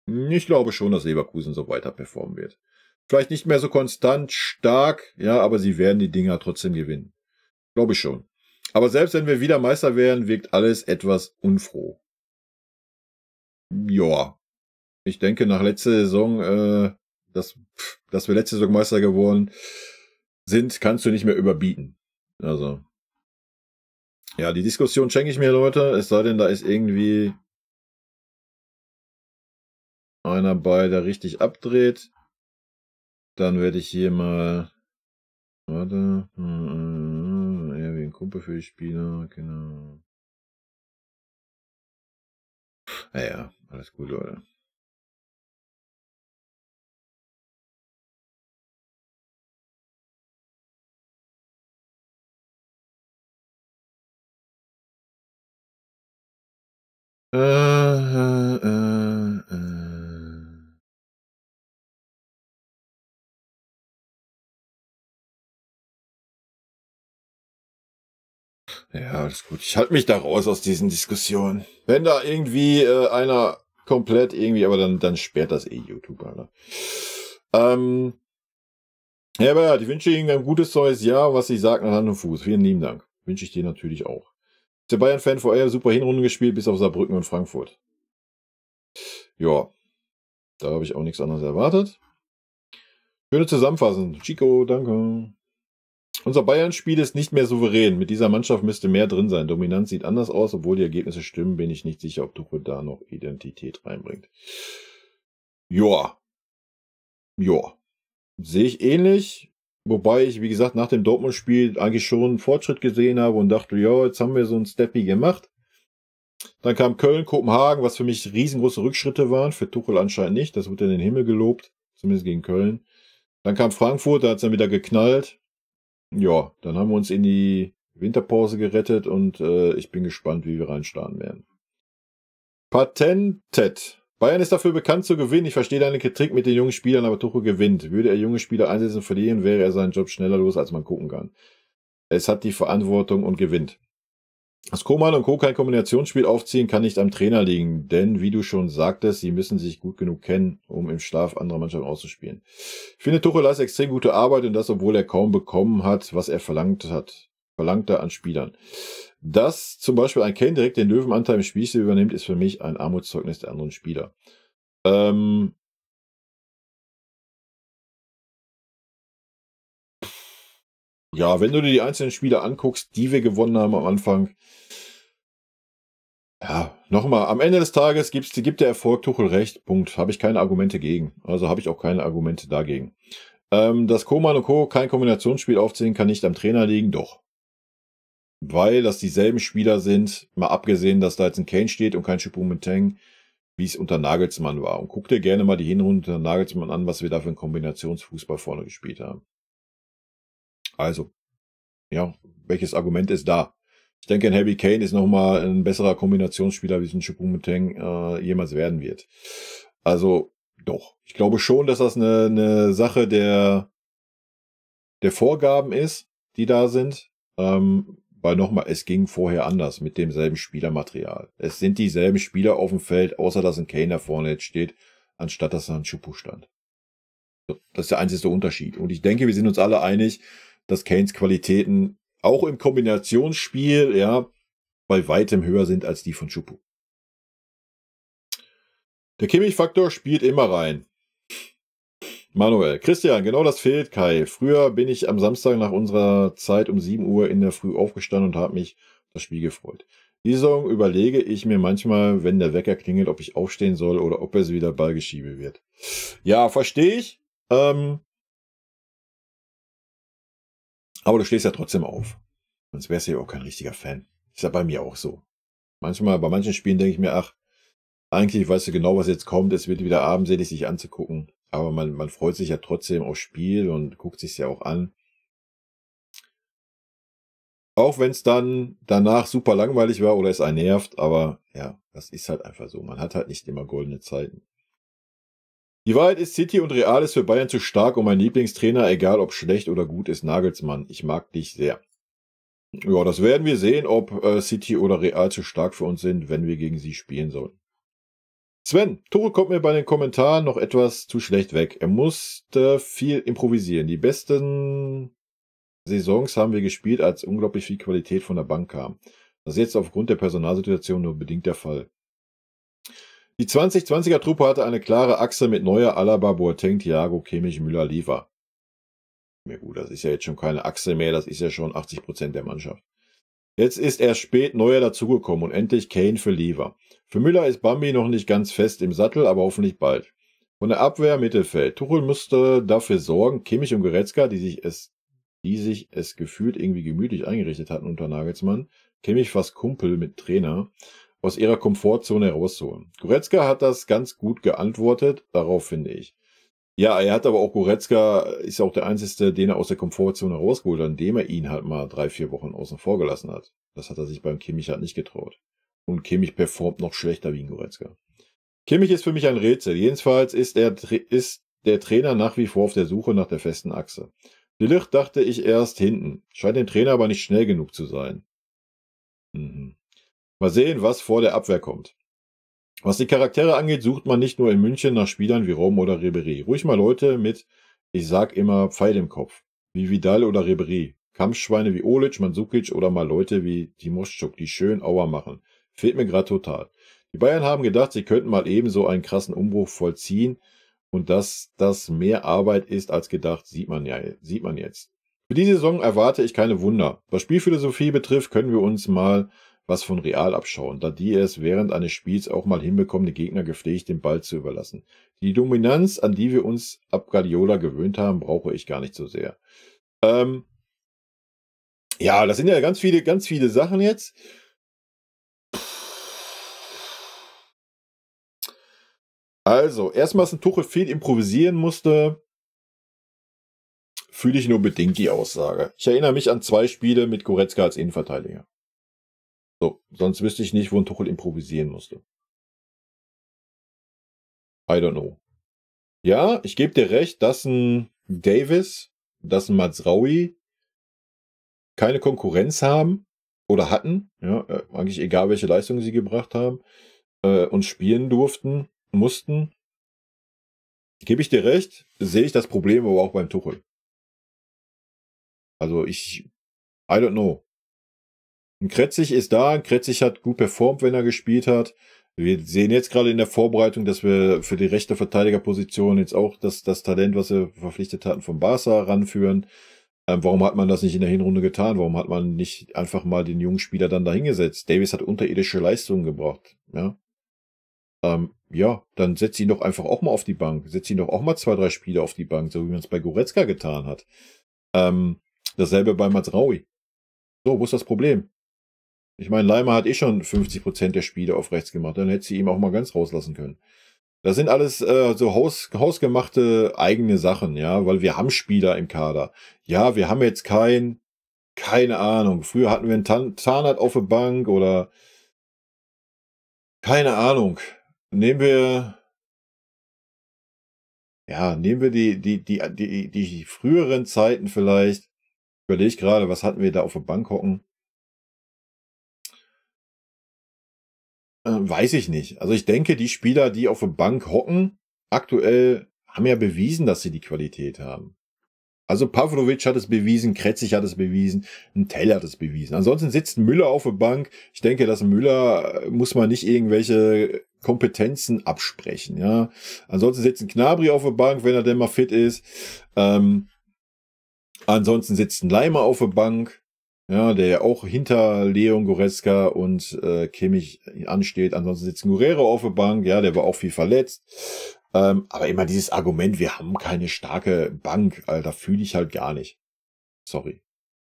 Ich glaube schon, dass Leverkusen so weiter performen wird. Vielleicht nicht mehr so konstant stark, ja, aber sie werden die Dinger trotzdem gewinnen. Glaube ich schon. Aber selbst wenn wir wieder Meister wären, wirkt alles etwas unfroh. Ja. Ich denke, nach letzter Saison, dass wir letzte Saison Meister geworden sind, kannst du nicht mehr überbieten. Also. Ja, die Diskussion schenke ich mir, Leute. Es sei denn, da ist irgendwie einer bei, der richtig abdreht. Dann werde ich hier mal. Warte. Ja, wie ein Kumpel für die Spieler. Genau. Naja, alles gut, Leute. Ja, alles gut. Ich halte mich da raus aus diesen Diskussionen. Wenn da irgendwie einer komplett irgendwie, aber dann sperrt das YouTube, Alter. Herbert, ich wünsche Ihnen ein gutes neues Jahr, was Sie sagen an Hand und Fuß. Vielen lieben Dank. Wünsche ich dir natürlich auch. Der Bayern-Fan vorher super Hinrunden gespielt, bis auf Saarbrücken und Frankfurt. Ja, da habe ich auch nichts anderes erwartet. Schöne Zusammenfassen. Chico, danke. Unser Bayern-Spiel ist nicht mehr souverän. Mit dieser Mannschaft müsste mehr drin sein. Dominanz sieht anders aus, obwohl die Ergebnisse stimmen, bin ich nicht sicher, ob Tuchel da noch Identität reinbringt. Joa. Ja, sehe ich ähnlich. Wobei ich, wie gesagt, nach dem Dortmund-Spiel eigentlich schon einen Fortschritt gesehen habe und dachte, ja, jetzt haben wir so ein Steppy gemacht. Dann kam Köln, Kopenhagen, was für mich riesengroße Rückschritte waren. Für Tuchel anscheinend nicht. Das wurde in den Himmel gelobt. Zumindest gegen Köln. Dann kam Frankfurt, da hat es dann wieder geknallt. Ja, dann haben wir uns in die Winterpause gerettet und ich bin gespannt, wie wir reinstarten werden. Patented. Bayern ist dafür bekannt zu gewinnen. Ich verstehe deine Kritik mit den jungen Spielern, aber Tuchel gewinnt. Würde er junge Spieler einsetzen und verlieren, wäre er seinen Job schneller los, als man gucken kann. Es hat die Verantwortung und gewinnt. Dass Koman und Co. kein Kombinationsspiel aufziehen, kann nicht am Trainer liegen, denn, wie du schon sagtest, sie müssen sich gut genug kennen, um im Schlaf anderer Mannschaften auszuspielen. Ich finde, Tuchel leistet extrem gute Arbeit und das, obwohl er kaum bekommen hat, was er verlangte an Spielern. Dass zum Beispiel ein Kane direkt den Löwenanteil im Spiel übernimmt, ist für mich ein Armutszeugnis der anderen Spieler. Ja, wenn du dir die einzelnen Spiele anguckst, die wir gewonnen haben am Anfang, ja, nochmal, am Ende des Tages gibt der Erfolg Tuchel recht, Punkt. Habe ich keine Argumente gegen. Also habe ich auch keine Argumente dagegen. Dass Koman und Co. kein Kombinationsspiel aufziehen, kann nicht am Trainer liegen, doch. Weil das dieselben Spieler sind, mal abgesehen, dass da jetzt ein Kane steht und kein Choupo-Moting, wie es unter Nagelsmann war. Und guck dir gerne mal die Hinrunde unter Nagelsmann an, was wir da für einen Kombinationsfußball vorne gespielt haben. Also, ja, welches Argument ist da? Ich denke, ein Harry Kane ist nochmal ein besserer Kombinationsspieler, wie es ein Choupo-Moting jemals werden wird. Also, doch. Ich glaube schon, dass das eine Sache der Vorgaben ist, die da sind. Weil nochmal, es ging vorher anders mit demselben Spielermaterial. Es sind dieselben Spieler auf dem Feld, außer dass ein Kane da vorne jetzt steht, anstatt dass da ein Choupo stand. Das ist der einzige Unterschied. Und ich denke, wir sind uns alle einig, dass Kanes Qualitäten auch im Kombinationsspiel, ja, bei weitem höher sind als die von Choupo. Der Kimmich-Faktor spielt immer rein. Manuel. Christian, genau das fehlt Kai. Früher bin ich am Samstag nach unserer Zeit um 7 Uhr in der Früh aufgestanden und habe mich auf das Spiel gefreut. Diese Saison überlege ich mir manchmal, wenn der Wecker klingelt, ob ich aufstehen soll oder ob es wieder Ballgeschiebe wird. Ja, verstehe ich. Aber du stehst ja trotzdem auf. Sonst wärst du ja auch kein richtiger Fan. Ist ja bei mir auch so. Manchmal, bei manchen Spielen denke ich mir, ach, eigentlich weißt du genau, was jetzt kommt. Es wird wieder abendselig, sich anzugucken. Aber man freut sich ja trotzdem aufs Spiel und guckt sich ja auch an. Auch wenn es dann danach super langweilig war oder es einen nervt. Aber ja, das ist halt einfach so. Man hat halt nicht immer goldene Zeiten. Die Wahrheit ist, City und Real ist für Bayern zu stark und mein Lieblingstrainer, egal ob schlecht oder gut, ist Nagelsmann. Ich mag dich sehr. Ja, das werden wir sehen, ob City oder Real zu stark für uns sind, wenn wir gegen sie spielen sollen. Sven, Tuchel kommt mir bei den Kommentaren noch etwas zu schlecht weg. Er musste viel improvisieren. Die besten Saisons haben wir gespielt, als unglaublich viel Qualität von der Bank kam. Das ist jetzt aufgrund der Personalsituation nur bedingt der Fall. Die 2020er-Truppe hatte eine klare Achse mit Neuer, Alaba, Boateng, Thiago, Kimmich, Müller, Liefer. Ja gut, das ist ja jetzt schon keine Achse mehr, das ist ja schon 80% der Mannschaft. Jetzt ist erst spät Neuer dazugekommen und endlich Kane für Liefer. Für Müller ist Bambi noch nicht ganz fest im Sattel, aber hoffentlich bald. Von der Abwehr Mittelfeld. Tuchel musste dafür sorgen, Kimmich und Goretzka, die sich es gefühlt irgendwie gemütlich eingerichtet hatten unter Nagelsmann, Kimmich fast Kumpel mit Trainer, aus ihrer Komfortzone herauszuholen. Goretzka hat das ganz gut geantwortet, darauf finde ich. Ja, er hat aber auch Goretzka, ist auch der Einzige, den er aus der Komfortzone rausgeholt hat, indem er ihn halt mal 3-4 Wochen außen vor gelassen hat. Das hat er sich beim Kimmich halt nicht getraut. Und Kimmich performt noch schlechter wie ein Goretzka. Kimmich ist für mich ein Rätsel. Jedenfalls ist der Trainer nach wie vor auf der Suche nach der festen Achse. De Ligt dachte ich erst hinten. Scheint dem Trainer aber nicht schnell genug zu sein. Mal sehen, was vor der Abwehr kommt. Was die Charaktere angeht, sucht man nicht nur in München nach Spielern wie Rom oder Ribéry. Ruhig mal Leute mit, ich sag immer, Pfeil im Kopf. Wie Vidal oder Ribéry. Kampfschweine wie Olic, Mandzukic oder mal Leute wie Timoschuk, die schön Aua machen. Fehlt mir gerade total. Die Bayern haben gedacht, sie könnten mal ebenso einen krassen Umbruch vollziehen. Und dass das mehr Arbeit ist als gedacht, sieht man jetzt. Für diese Saison erwarte ich keine Wunder. Was Spielphilosophie betrifft, können wir uns mal was von Real abschauen, da die es während eines Spiels auch mal hinbekommen, den Gegner gepflegt den Ball zu überlassen. Die Dominanz, an die wir uns ab Guardiola gewöhnt haben, brauche ich gar nicht so sehr. Ja, das sind ja ganz viele Sachen jetzt. Also, erstmal, dass ein Tuchel viel improvisieren musste, fühle ich nur bedingt die Aussage. Ich erinnere mich an 2 Spiele mit Goretzka als Innenverteidiger. So, sonst wüsste ich nicht, wo ein Tuchel improvisieren musste. I don't know. Ja, ich gebe dir recht, dass ein Davis, dass ein Mazraoui keine Konkurrenz haben oder hatten, ja, eigentlich egal, welche Leistungen sie gebracht haben, und spielen mussten. Gebe ich dir recht, sehe ich das Problem aber auch beim Tuchel. Also I don't know. Ein Kretzig ist da, ein Kretzig hat gut performt, wenn er gespielt hat. Wir sehen jetzt gerade in der Vorbereitung, dass wir für die rechte Verteidigerposition jetzt auch das Talent, was wir verpflichtet hatten, vom Barca ranführen. Warum hat man das nicht in der Hinrunde getan? Warum hat man nicht einfach mal den jungen Spieler dann dahingesetzt? Davis hat unterirdische Leistungen gebracht. Ja, ja, dann setz ihn doch einfach auch mal auf die Bank. Setz ihn doch auch mal 2, 3 Spiele auf die Bank, so wie man es bei Goretzka getan hat. Dasselbe bei Mazraoui. So, wo ist das Problem? Ich meine, Leimer hat schon 50% der Spiele auf rechts gemacht. Dann hätte sie ihm auch mal ganz rauslassen können. Das sind alles so hausgemachte eigene Sachen, ja, weil wir haben Spieler im Kader. Ja, wir haben jetzt keine Ahnung. Früher hatten wir einen Zahnarzt auf der Bank oder keine Ahnung. Nehmen wir die früheren Zeiten vielleicht. Überlege ich gerade, was hatten wir da auf der Bank hocken? Weiß ich nicht. Also ich denke, die Spieler, die auf der Bank hocken, aktuell haben ja bewiesen, dass sie die Qualität haben. Also Pavlovic hat es bewiesen, Kretzig hat es bewiesen, ein Tell hat es bewiesen. Ansonsten sitzt Müller auf der Bank. Ich denke, dass Müller muss man nicht irgendwelche Kompetenzen absprechen. Ja. Ansonsten sitzt ein Gnabry auf der Bank, wenn er denn mal fit ist. Ansonsten sitzt ein Leimer auf der Bank. Ja, der ja auch hinter Leon Goretzka und Kimmich ansteht. Ansonsten sitzt Guerrero auf der Bank, ja, der war auch viel verletzt. Aber immer dieses Argument, wir haben keine starke Bank, Alter, fühle ich halt gar nicht. Sorry.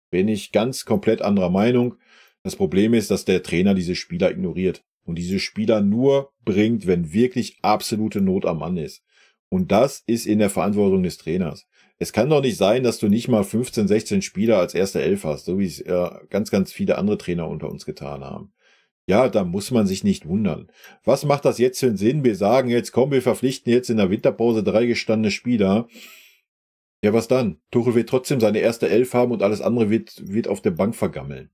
Bin ich ganz komplett anderer Meinung. Das Problem ist, dass der Trainer diese Spieler ignoriert. Und diese Spieler nur bringt, wenn wirklich absolute Not am Mann ist. Und das ist in der Verantwortung des Trainers. Es kann doch nicht sein, dass du nicht mal 15, 16 Spieler als erste Elf hast, so wie es ganz viele andere Trainer unter uns getan haben. Ja, da muss man sich nicht wundern. Was macht das jetzt für einen Sinn? Wir sagen jetzt, komm, wir verpflichten jetzt in der Winterpause 3 gestandene Spieler. Ja, was dann? Tuchel wird trotzdem seine erste Elf haben und alles andere wird auf der Bank vergammeln.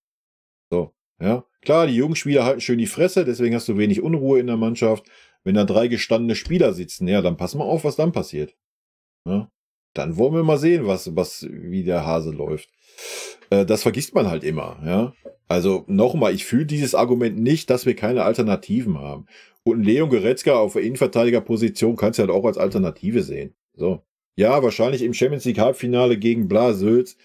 So, ja. Klar, die jungen Spieler halten schön die Fresse, deswegen hast du wenig Unruhe in der Mannschaft. Wenn da 3 gestandene Spieler sitzen, ja, dann pass mal auf, was dann passiert. Ja. Dann wollen wir mal sehen, wie der Hase läuft. Das vergisst man halt immer, ja. Also nochmal, ich fühle dieses Argument nicht, dass wir keine Alternativen haben. Und Leon Goretzka auf der Innenverteidigerposition kannst du halt auch als Alternative sehen. So. Ja, wahrscheinlich im Champions League Halbfinale gegen Blasülz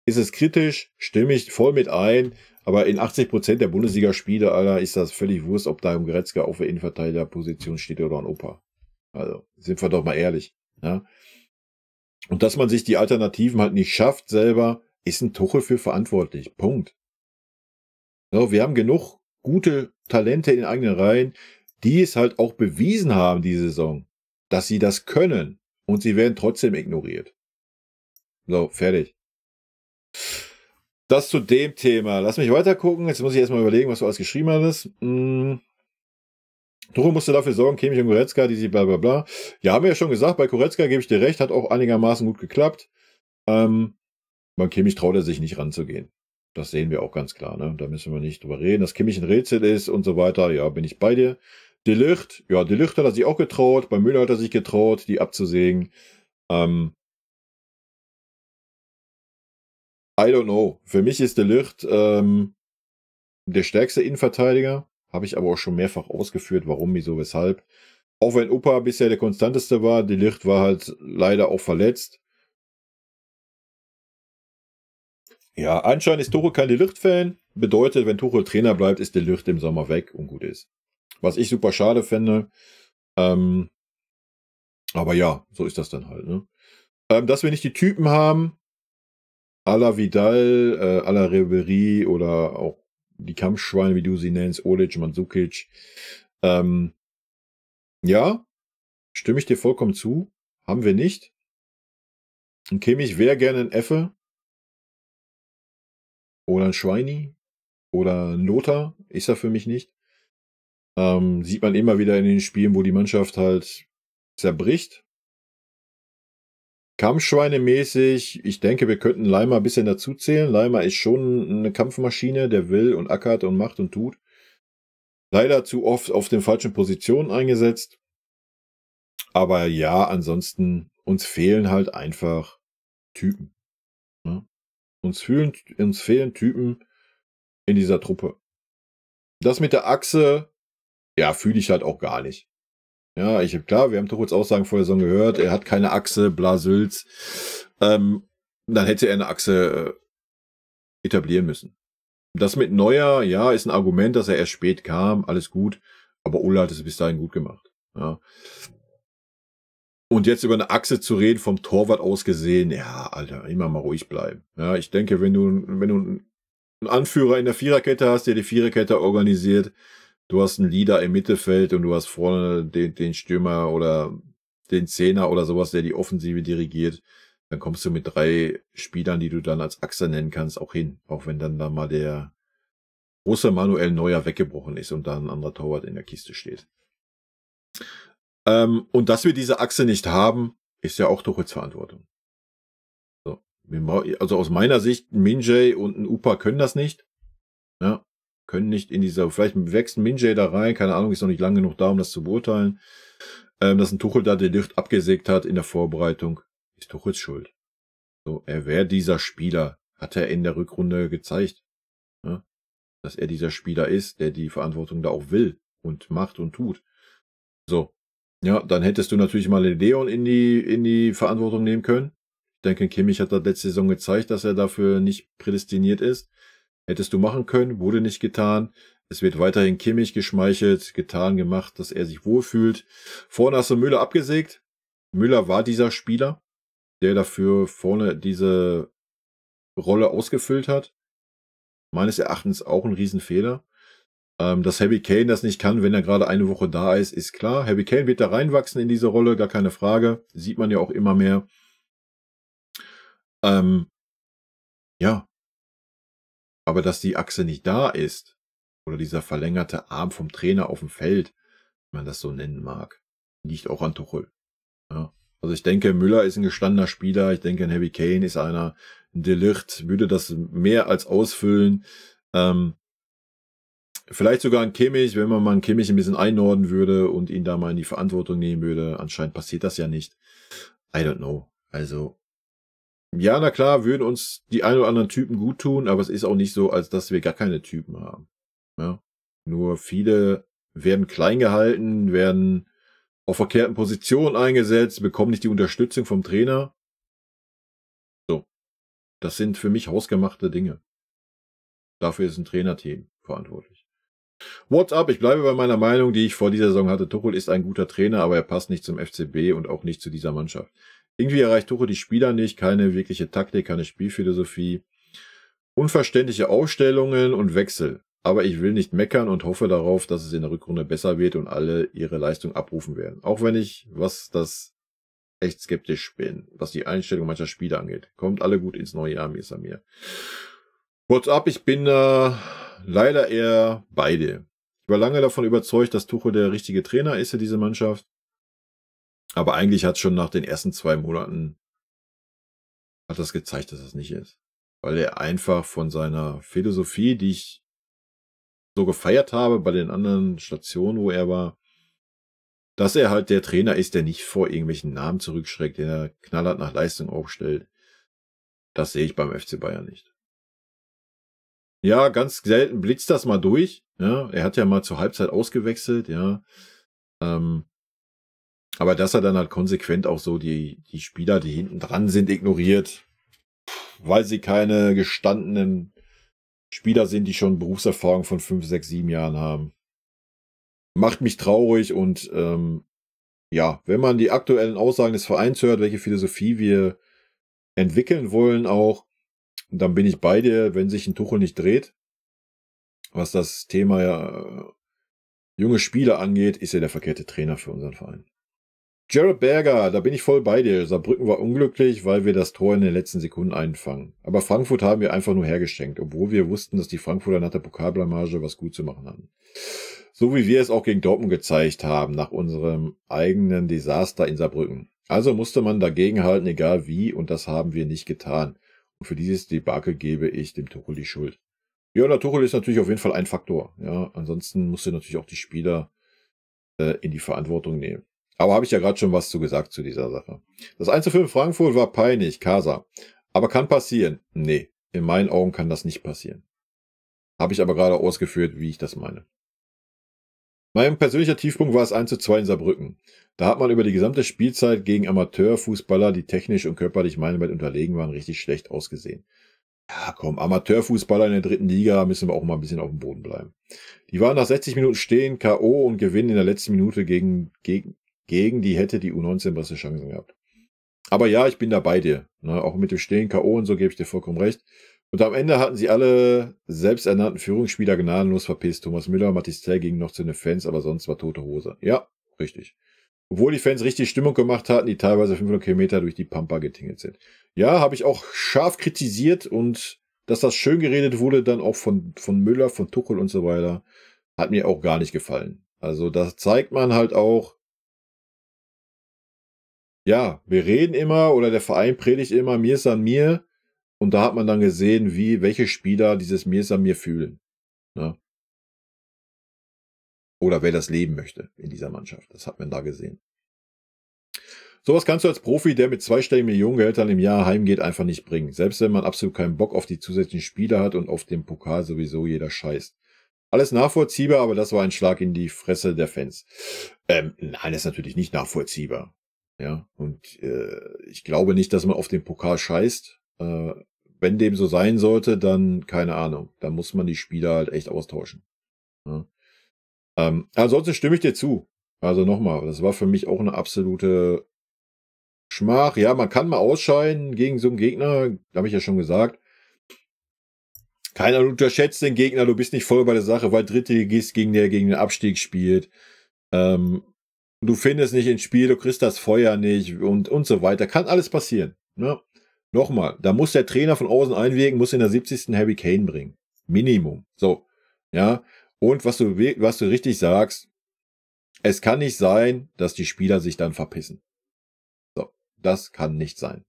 ist es kritisch, stimme ich voll mit ein, aber in 80% der Bundesligaspiele, Alter, ist das völlig Wurst, ob da ein Goretzka auf der Innenverteidigerposition steht oder ein Opa. Also, sind wir doch mal ehrlich, ja. Und dass man sich die Alternativen halt nicht schafft selber, ist ein Tuchel für verantwortlich. Punkt. So, wir haben genug gute Talente in eigenen Reihen, die es halt auch bewiesen haben diese Saison, dass sie das können. Und sie werden trotzdem ignoriert. So, fertig. Das zu dem Thema. Lass mich weiter gucken. Jetzt muss ich erstmal überlegen, was du alles geschrieben hattest. Tuchel musste dafür sorgen, Kimmich und Goretzka, die sie bla bla bla. Ja, haben wir ja schon gesagt, bei Goretzka gebe ich dir recht, hat auch einigermaßen gut geklappt. Beim Kimmich traut er sich nicht ranzugehen. Das sehen wir auch ganz klar, ne? Da müssen wir nicht drüber reden. Dass Kimmich ein Rätsel ist und so weiter, ja, bin ich bei dir. De Ligt hat er sich auch getraut. Bei Müller hat er sich getraut, die abzusägen. I don't know. Für mich ist De Ligt der stärkste Innenverteidiger. Habe ich aber auch schon mehrfach ausgeführt, warum, wieso, weshalb. Auch wenn Opa bisher der konstanteste war, De Ligt war halt leider auch verletzt. Ja, anscheinend ist Tuchel kein De Ligt-Fan. Bedeutet, wenn Tuchel Trainer bleibt, ist De Ligt im Sommer weg und gut ist. Was ich super schade fände. Aber ja, so ist das dann halt. Ne? Dass wir nicht die Typen haben, à la Vidal, à la Ribery oder auch die Kampfschweine, wie du sie nennst, Olic, Mandzukic. Ja, stimme ich dir vollkommen zu. Haben wir nicht. Ein Kimmich wäre gerne ein Effe. Oder ein Schweini. Oder ein Lothar. Ist er für mich nicht. Sieht man immer wieder in den Spielen, wo die Mannschaft halt zerbricht. Kampfschweine-mäßig, ich denke, wir könnten Leimer ein bisschen dazu zählen. Leimer ist schon eine Kampfmaschine, der will und ackert und macht und tut. Leider zu oft auf den falschen Positionen eingesetzt. Aber ja, ansonsten, uns fehlen halt einfach Typen. Ne? Uns fehlen Typen in dieser Truppe. Das mit der Achse, ja, fühle ich halt auch gar nicht. Ja, klar, wir haben Tuchels Aussagen vor der Saison gehört, er hat keine Achse, Blasülz. Dann hätte er eine Achse etablieren müssen. Das mit Neuer, ja, ist ein Argument, dass er erst spät kam, alles gut, aber Ulla hat es bis dahin gut gemacht. Ja. Und jetzt über eine Achse zu reden, vom Torwart aus gesehen, ja, Alter, immer mal ruhig bleiben. Ja, ich denke, wenn du einen Anführer in der Viererkette hast, der die Viererkette organisiert, du hast einen Leader im Mittelfeld und du hast vorne den Stürmer oder den Zehner oder sowas, der die Offensive dirigiert, dann kommst du mit 3 Spielern, die du dann als Achse nennen kannst, auch hin. Auch wenn dann da mal der große Manuel Neuer weggebrochen ist und da ein anderer Torwart in der Kiste steht. Und dass wir diese Achse nicht haben, ist ja auch Tuchels Verantwortung. So. Also aus meiner Sicht, ein Min-Jae und ein Upa können das nicht. Ja, können nicht in dieser, vielleicht wächst ein Min-Jae da rein, keine Ahnung, ist noch nicht lang genug da, um das zu beurteilen. Dass ein Tuchel da den Licht abgesägt hat in der Vorbereitung, ist Tuchels Schuld. So, er wäre dieser Spieler, hat er in der Rückrunde gezeigt. Ja, dass er dieser Spieler ist, der die Verantwortung da auch will und macht und tut. So. Ja, dann hättest du natürlich mal den Leon in die Verantwortung nehmen können. Ich denke, Kimmich hat da letzte Saison gezeigt, dass er dafür nicht prädestiniert ist. Hättest du machen können, wurde nicht getan. Es wird weiterhin Kimmich geschmeichelt, getan, gemacht, dass er sich wohlfühlt. Vorne hast du Müller abgesägt. Müller war dieser Spieler, der dafür vorne diese Rolle ausgefüllt hat. Meines Erachtens auch ein Riesenfehler. Dass Harry Kane das nicht kann, wenn er gerade eine Woche da ist, ist klar. Harry Kane wird da reinwachsen in diese Rolle, gar keine Frage. Sieht man ja auch immer mehr. Ja. Aber dass die Achse nicht da ist, oder dieser verlängerte Arm vom Trainer auf dem Feld, wenn man das so nennen mag, liegt auch an Tuchel. Ja. Also ich denke, Müller ist ein gestandener Spieler. Ich denke, ein Harry Kane ist einer. Ein De Ligt würde das mehr als ausfüllen. Vielleicht sogar ein Kimmich, wenn man mal einen Kimmich ein bisschen einnorden würde und ihn da mal in die Verantwortung nehmen würde. Anscheinend passiert das ja nicht. I don't know. Also, ja, na klar, würden uns die ein oder anderen Typen gut tun, aber es ist auch nicht so, als dass wir gar keine Typen haben. Ja? Nur viele werden klein gehalten, werden auf verkehrten Positionen eingesetzt, bekommen nicht die Unterstützung vom Trainer. So. Das sind für mich hausgemachte Dinge. Dafür ist ein Trainerteam verantwortlich. What's up? Ich bleibe bei meiner Meinung, die ich vor dieser Saison hatte. Tuchel ist ein guter Trainer, aber er passt nicht zum FCB und auch nicht zu dieser Mannschaft. Irgendwie erreicht Tuchel die Spieler nicht, keine wirkliche Taktik, keine Spielphilosophie. Unverständliche Aufstellungen und Wechsel. Aber ich will nicht meckern und hoffe darauf, dass es in der Rückrunde besser wird und alle ihre Leistung abrufen werden. Auch wenn ich, was das echt skeptisch bin, was die Einstellung mancher Spieler angeht. Kommt alle gut ins neue Jahr, mir. What's up? Ich bin leider eher beide. Ich war lange davon überzeugt, dass Tuchel der richtige Trainer ist für diese Mannschaft. Aber eigentlich hat schon nach den ersten 2 Monaten hat das gezeigt, dass das nicht ist. Weil er einfach von seiner Philosophie, die ich so gefeiert habe bei den anderen Stationen, wo er war, dass er halt der Trainer ist, der nicht vor irgendwelchen Namen zurückschreckt, der knallhart nach Leistung aufstellt. Das sehe ich beim FC Bayern nicht. Ja, ganz selten blitzt das mal durch. Ja, er hat ja mal zur Halbzeit ausgewechselt, ja. Aber dass er dann halt konsequent auch so die Spieler, die hinten dran sind, ignoriert. weil sie keine gestandenen Spieler sind, die schon Berufserfahrung von 5, 6, 7 Jahren haben. Macht mich traurig und ja, wenn man die aktuellen Aussagen des Vereins hört, welche Philosophie wir entwickeln wollen auch, dann bin ich bei dir, wenn sich ein Tuchel nicht dreht, was das Thema junge Spieler angeht, ist er der verkehrte Trainer für unseren Verein. Jared Berger, da bin ich voll bei dir. Saarbrücken war unglücklich, weil wir das Tor in den letzten Sekunden einfangen. Aber Frankfurt haben wir einfach nur hergeschenkt, obwohl wir wussten, dass die Frankfurter nach der Pokalblamage was gut zu machen hatten. So wie wir es auch gegen Dortmund gezeigt haben, nach unserem eigenen Desaster in Saarbrücken. Also musste man dagegenhalten, egal wie, und das haben wir nicht getan. Und für dieses Debakel gebe ich dem Tuchel die Schuld. Ja, der Tuchel ist natürlich auf jeden Fall ein Faktor. Ja, ansonsten musst du natürlich auch die Spieler in die Verantwortung nehmen. Aber habe ich ja gerade schon was zu gesagt zu dieser Sache. Das 1:5 in Frankfurt war peinlich, Casa. Aber kann passieren. Nee, in meinen Augen kann das nicht passieren. Habe ich aber gerade ausgeführt, wie ich das meine. Mein persönlicher Tiefpunkt war es 1:2 in Saarbrücken. Da hat man über die gesamte Spielzeit gegen Amateurfußballer, die technisch und körperlich meilenweit unterlegen waren, richtig schlecht ausgesehen. Ja, komm, Amateurfußballer in der 3. Liga müssen wir auch mal ein bisschen auf dem Boden bleiben. Die waren nach 60 Minuten stehen, K.O. und gewinnen in der letzten Minute gegen die hätte die U19 bessere Chancen gehabt. Aber ja, ich bin da bei dir. Ne? Auch mit dem Stehen K.O. und so gebe ich dir vollkommen recht. Und am Ende hatten sie alle selbsternannten Führungsspieler gnadenlos verpisst. Thomas Müller, Mathis Tell gingen noch zu den Fans, aber sonst war tote Hose. Ja, richtig. Obwohl die Fans richtig Stimmung gemacht hatten, die teilweise 500 Kilometer durch die Pampa getingelt sind. Ja, habe ich auch scharf kritisiert und dass das schön geredet wurde, dann auch von Müller, von Tuchel und so weiter, hat mir auch gar nicht gefallen. Also das zeigt man halt auch, ja, wir reden immer oder der Verein predigt immer, mir ist an mir. Und da hat man dann gesehen, welche Spieler dieses mir ist an mir fühlen. Ne? Oder wer das leben möchte in dieser Mannschaft. Das hat man da gesehen. Sowas kannst du als Profi, der mit 2-stelligen Millionengehältern im Jahr heimgeht, einfach nicht bringen. Selbst wenn man absolut keinen Bock auf die zusätzlichen Spieler hat und auf den Pokal sowieso jeder scheißt. Alles nachvollziehbar, aber das war ein Schlag in die Fresse der Fans. Nein, das ist natürlich nicht nachvollziehbar. Ja, und ich glaube nicht, dass man auf den Pokal scheißt. Wenn dem so sein sollte, dann keine Ahnung. Dann muss man die Spieler halt echt austauschen. Ja. Ansonsten stimme ich dir zu. Also nochmal, das war für mich auch eine absolute Schmach. Ja, man kann mal ausscheiden gegen so einen Gegner, habe ich ja schon gesagt. Keiner unterschätzt den Gegner, du bist nicht voll bei der Sache, weil Drittligist gegen den Abstieg spielt. Du findest nicht ins Spiel, du kriegst das Feuer nicht und so weiter. Kann alles passieren. Ne? Nochmal, da muss der Trainer von außen einwirken, muss in der 70. Harry Kane bringen. Minimum. So. Ja. Und was du richtig sagst, es kann nicht sein, dass die Spieler sich dann verpissen. So. Das kann nicht sein.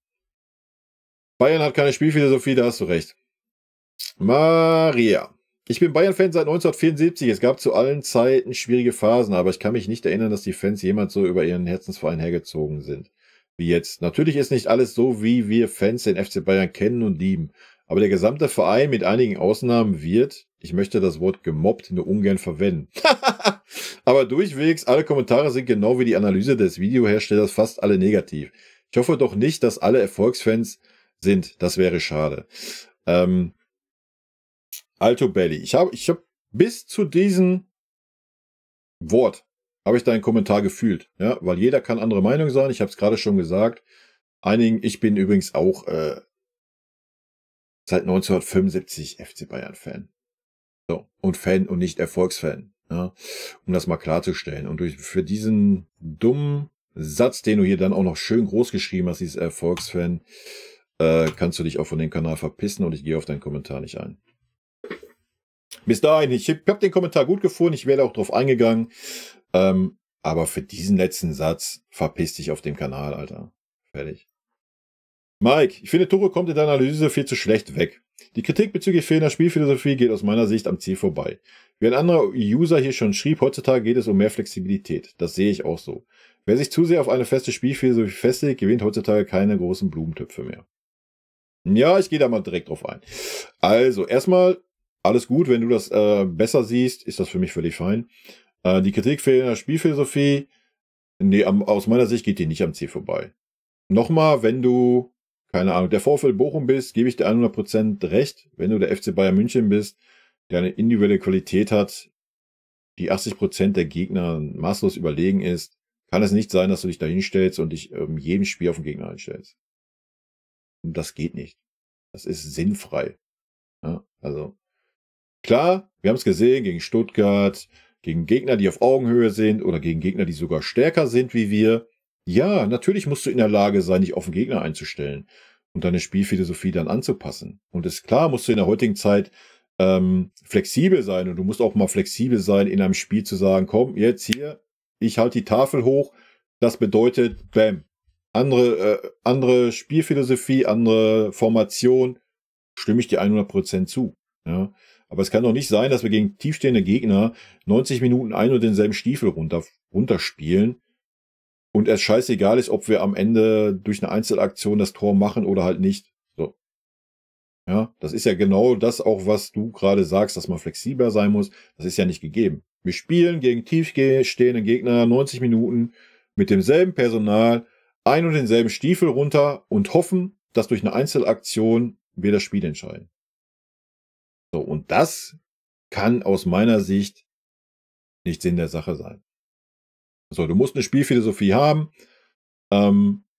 Bayern hat keine Spielphilosophie, da hast du recht. Maria. Ich bin Bayern-Fan seit 1974. Es gab zu allen Zeiten schwierige Phasen, aber ich kann mich nicht erinnern, dass die Fans jemals so über ihren Herzensverein hergezogen sind. Wie jetzt. Natürlich ist nicht alles so, wie wir Fans den FC Bayern kennen und lieben. Aber der gesamte Verein mit einigen Ausnahmen wird, ich möchte das Wort gemobbt nur ungern verwenden. Aber durchwegs, alle Kommentare sind genau wie die Analyse des Videoherstellers fast alle negativ. Ich hoffe doch nicht, dass alle Erfolgsfans sind. Das wäre schade. Alto Belli. Ich hab bis zu diesem Wort habe ich deinen Kommentar gefühlt. Ja, weil jeder kann andere Meinung sein. Ich habe es gerade schon gesagt. Ich bin übrigens auch seit 1975 FC Bayern Fan. So. Und Fan und nicht Erfolgsfan. Ja, um das mal klarzustellen. Und für diesen dummen Satz, den du hier dann auch noch schön groß geschrieben hast, dieses Erfolgsfan, kannst du dich auch von dem Kanal verpissen und ich gehe auf deinen Kommentar nicht ein. Bis dahin, ich habe den Kommentar gut gefunden, ich werde auch drauf eingegangen. Aber für diesen letzten Satz verpiss dich auf dem Kanal, Alter. Fertig. Mike, ich finde, Tuchel kommt in deiner Analyse viel zu schlecht weg. Die Kritik bezüglich fehlender Spielphilosophie geht aus meiner Sicht am Ziel vorbei. Wie ein anderer User hier schon schrieb, heutzutage geht es um mehr Flexibilität. Das sehe ich auch so. Wer sich zu sehr auf eine feste Spielphilosophie festlegt, gewinnt heutzutage keine großen Blumentöpfe mehr. Ja, ich gehe da mal direkt drauf ein. Also, erstmal, alles gut, wenn du das besser siehst, ist das für mich völlig fein. Die Kritik fehlender Spielphilosophie, nee, aus meiner Sicht geht die nicht am Ziel vorbei. Nochmal, wenn du keine Ahnung, der VfL Bochum bist, gebe ich dir 100% recht. Wenn du der FC Bayern München bist, der eine individuelle Qualität hat, die 80% der Gegner maßlos überlegen ist, kann es nicht sein, dass du dich da hinstellst und dich jedem Spiel auf den Gegner einstellst. Und das geht nicht. Das ist sinnfrei. Ja, also klar, wir haben es gesehen gegen Stuttgart, gegen Gegner, die auf Augenhöhe sind oder gegen Gegner, die sogar stärker sind wie wir. Ja, natürlich musst du in der Lage sein, dich auf den Gegner einzustellen und deine Spielphilosophie dann anzupassen. Und ist klar, musst du in der heutigen Zeit flexibel sein und du musst auch mal flexibel sein, in einem Spiel zu sagen, komm, jetzt hier, ich halte die Tafel hoch. Das bedeutet, bam, andere Spielphilosophie, andere Formation, stimme ich dir 100% zu. Ja. Aber es kann doch nicht sein, dass wir gegen tiefstehende Gegner 90 Minuten ein und denselben Stiefel runterspielen und es scheißegal ist, ob wir am Ende durch eine Einzelaktion das Tor machen oder halt nicht. So. Ja, das ist ja genau das auch, was du gerade sagst, dass man flexibler sein muss. Das ist ja nicht gegeben. Wir spielen gegen tiefstehende Gegner 90 Minuten mit demselben Personal, ein und denselben Stiefel runter und hoffen, dass durch eine Einzelaktion wir das Spiel entscheiden. So, und das kann aus meiner Sicht nicht Sinn der Sache sein. So, du musst eine Spielphilosophie haben,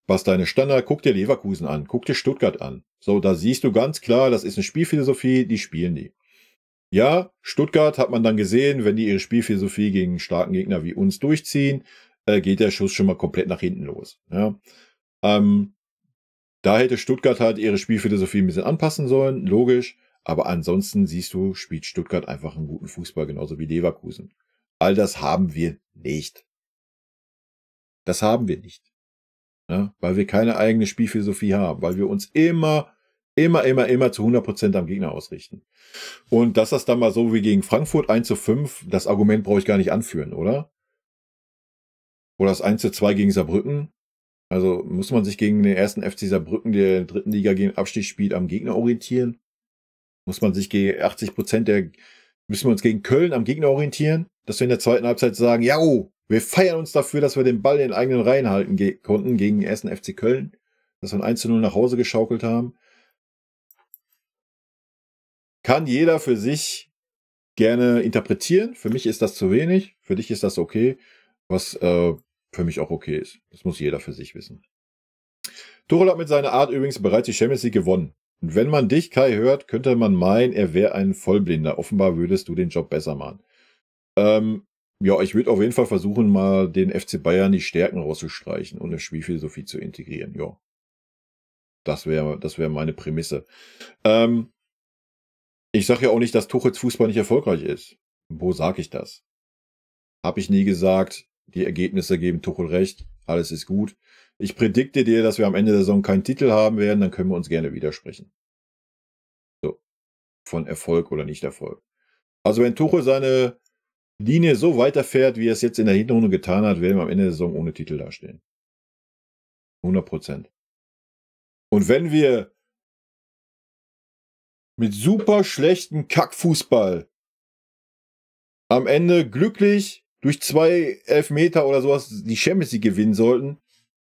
was deine Standard, guck dir Leverkusen an, guck dir Stuttgart an. So, da siehst du ganz klar, das ist eine Spielphilosophie, die spielen die. Ja, Stuttgart hat man dann gesehen, wenn die ihre Spielphilosophie gegen starken Gegner wie uns durchziehen, geht der Schuss schon mal komplett nach hinten los. Ja. Da hätte Stuttgart halt ihre Spielphilosophie ein bisschen anpassen sollen, logisch. Aber ansonsten siehst du, spielt Stuttgart einfach einen guten Fußball, genauso wie Leverkusen. All das haben wir nicht. Das haben wir nicht. Ja, weil wir keine eigene Spielphilosophie haben, weil wir uns immer zu 100% am Gegner ausrichten. Und dass das dann mal so wie gegen Frankfurt 1:5, das Argument brauche ich gar nicht anführen, oder? Oder das 1:2 gegen Saarbrücken. Also muss man sich gegen den ersten FC Saarbrücken, der in der 3. Liga gegen Abstieg spielt, am Gegner orientieren? Muss man sich gegen 80% müssen wir uns gegen Köln am Gegner orientieren? Dass wir in der zweiten Halbzeit sagen, ja, wir feiern uns dafür, dass wir den Ball in den eigenen Reihen halten konnten gegen den ersten FC Köln. Dass wir ein 1:0 nach Hause geschaukelt haben. Kann jeder für sich gerne interpretieren. Für mich ist das zu wenig. Für dich ist das okay. Was für mich auch okay ist. Das muss jeder für sich wissen. Tuchel hat mit seiner Art übrigens bereits die Champions League gewonnen. Und wenn man dich, Kai, hört, könnte man meinen, er wäre ein Vollblinder. Offenbar würdest du den Job besser machen. Ja, ich würde auf jeden Fall versuchen, mal den FC Bayern die Stärken rauszustreichen und eine Spielphilosophie zu integrieren. Ja. Das wäre meine Prämisse. Ich sage ja auch nicht, dass Tuchels Fußball nicht erfolgreich ist. Wo sage ich das? Habe ich nie gesagt. Die Ergebnisse geben Tuchel recht. Alles ist gut. Ich predikte dir, dass wir am Ende der Saison keinen Titel haben werden. Dann können wir uns gerne widersprechen. So. Von Erfolg oder Nicht-Erfolg. Also wenn Tuchel seine Linie so weiterfährt, wie er es jetzt in der Hinrunde getan hat, werden wir am Ende der Saison ohne Titel dastehen. 100%. Und wenn wir mit super schlechten Kackfußball am Ende glücklich durch 2 Elfmeter oder sowas die Champions League gewinnen sollten,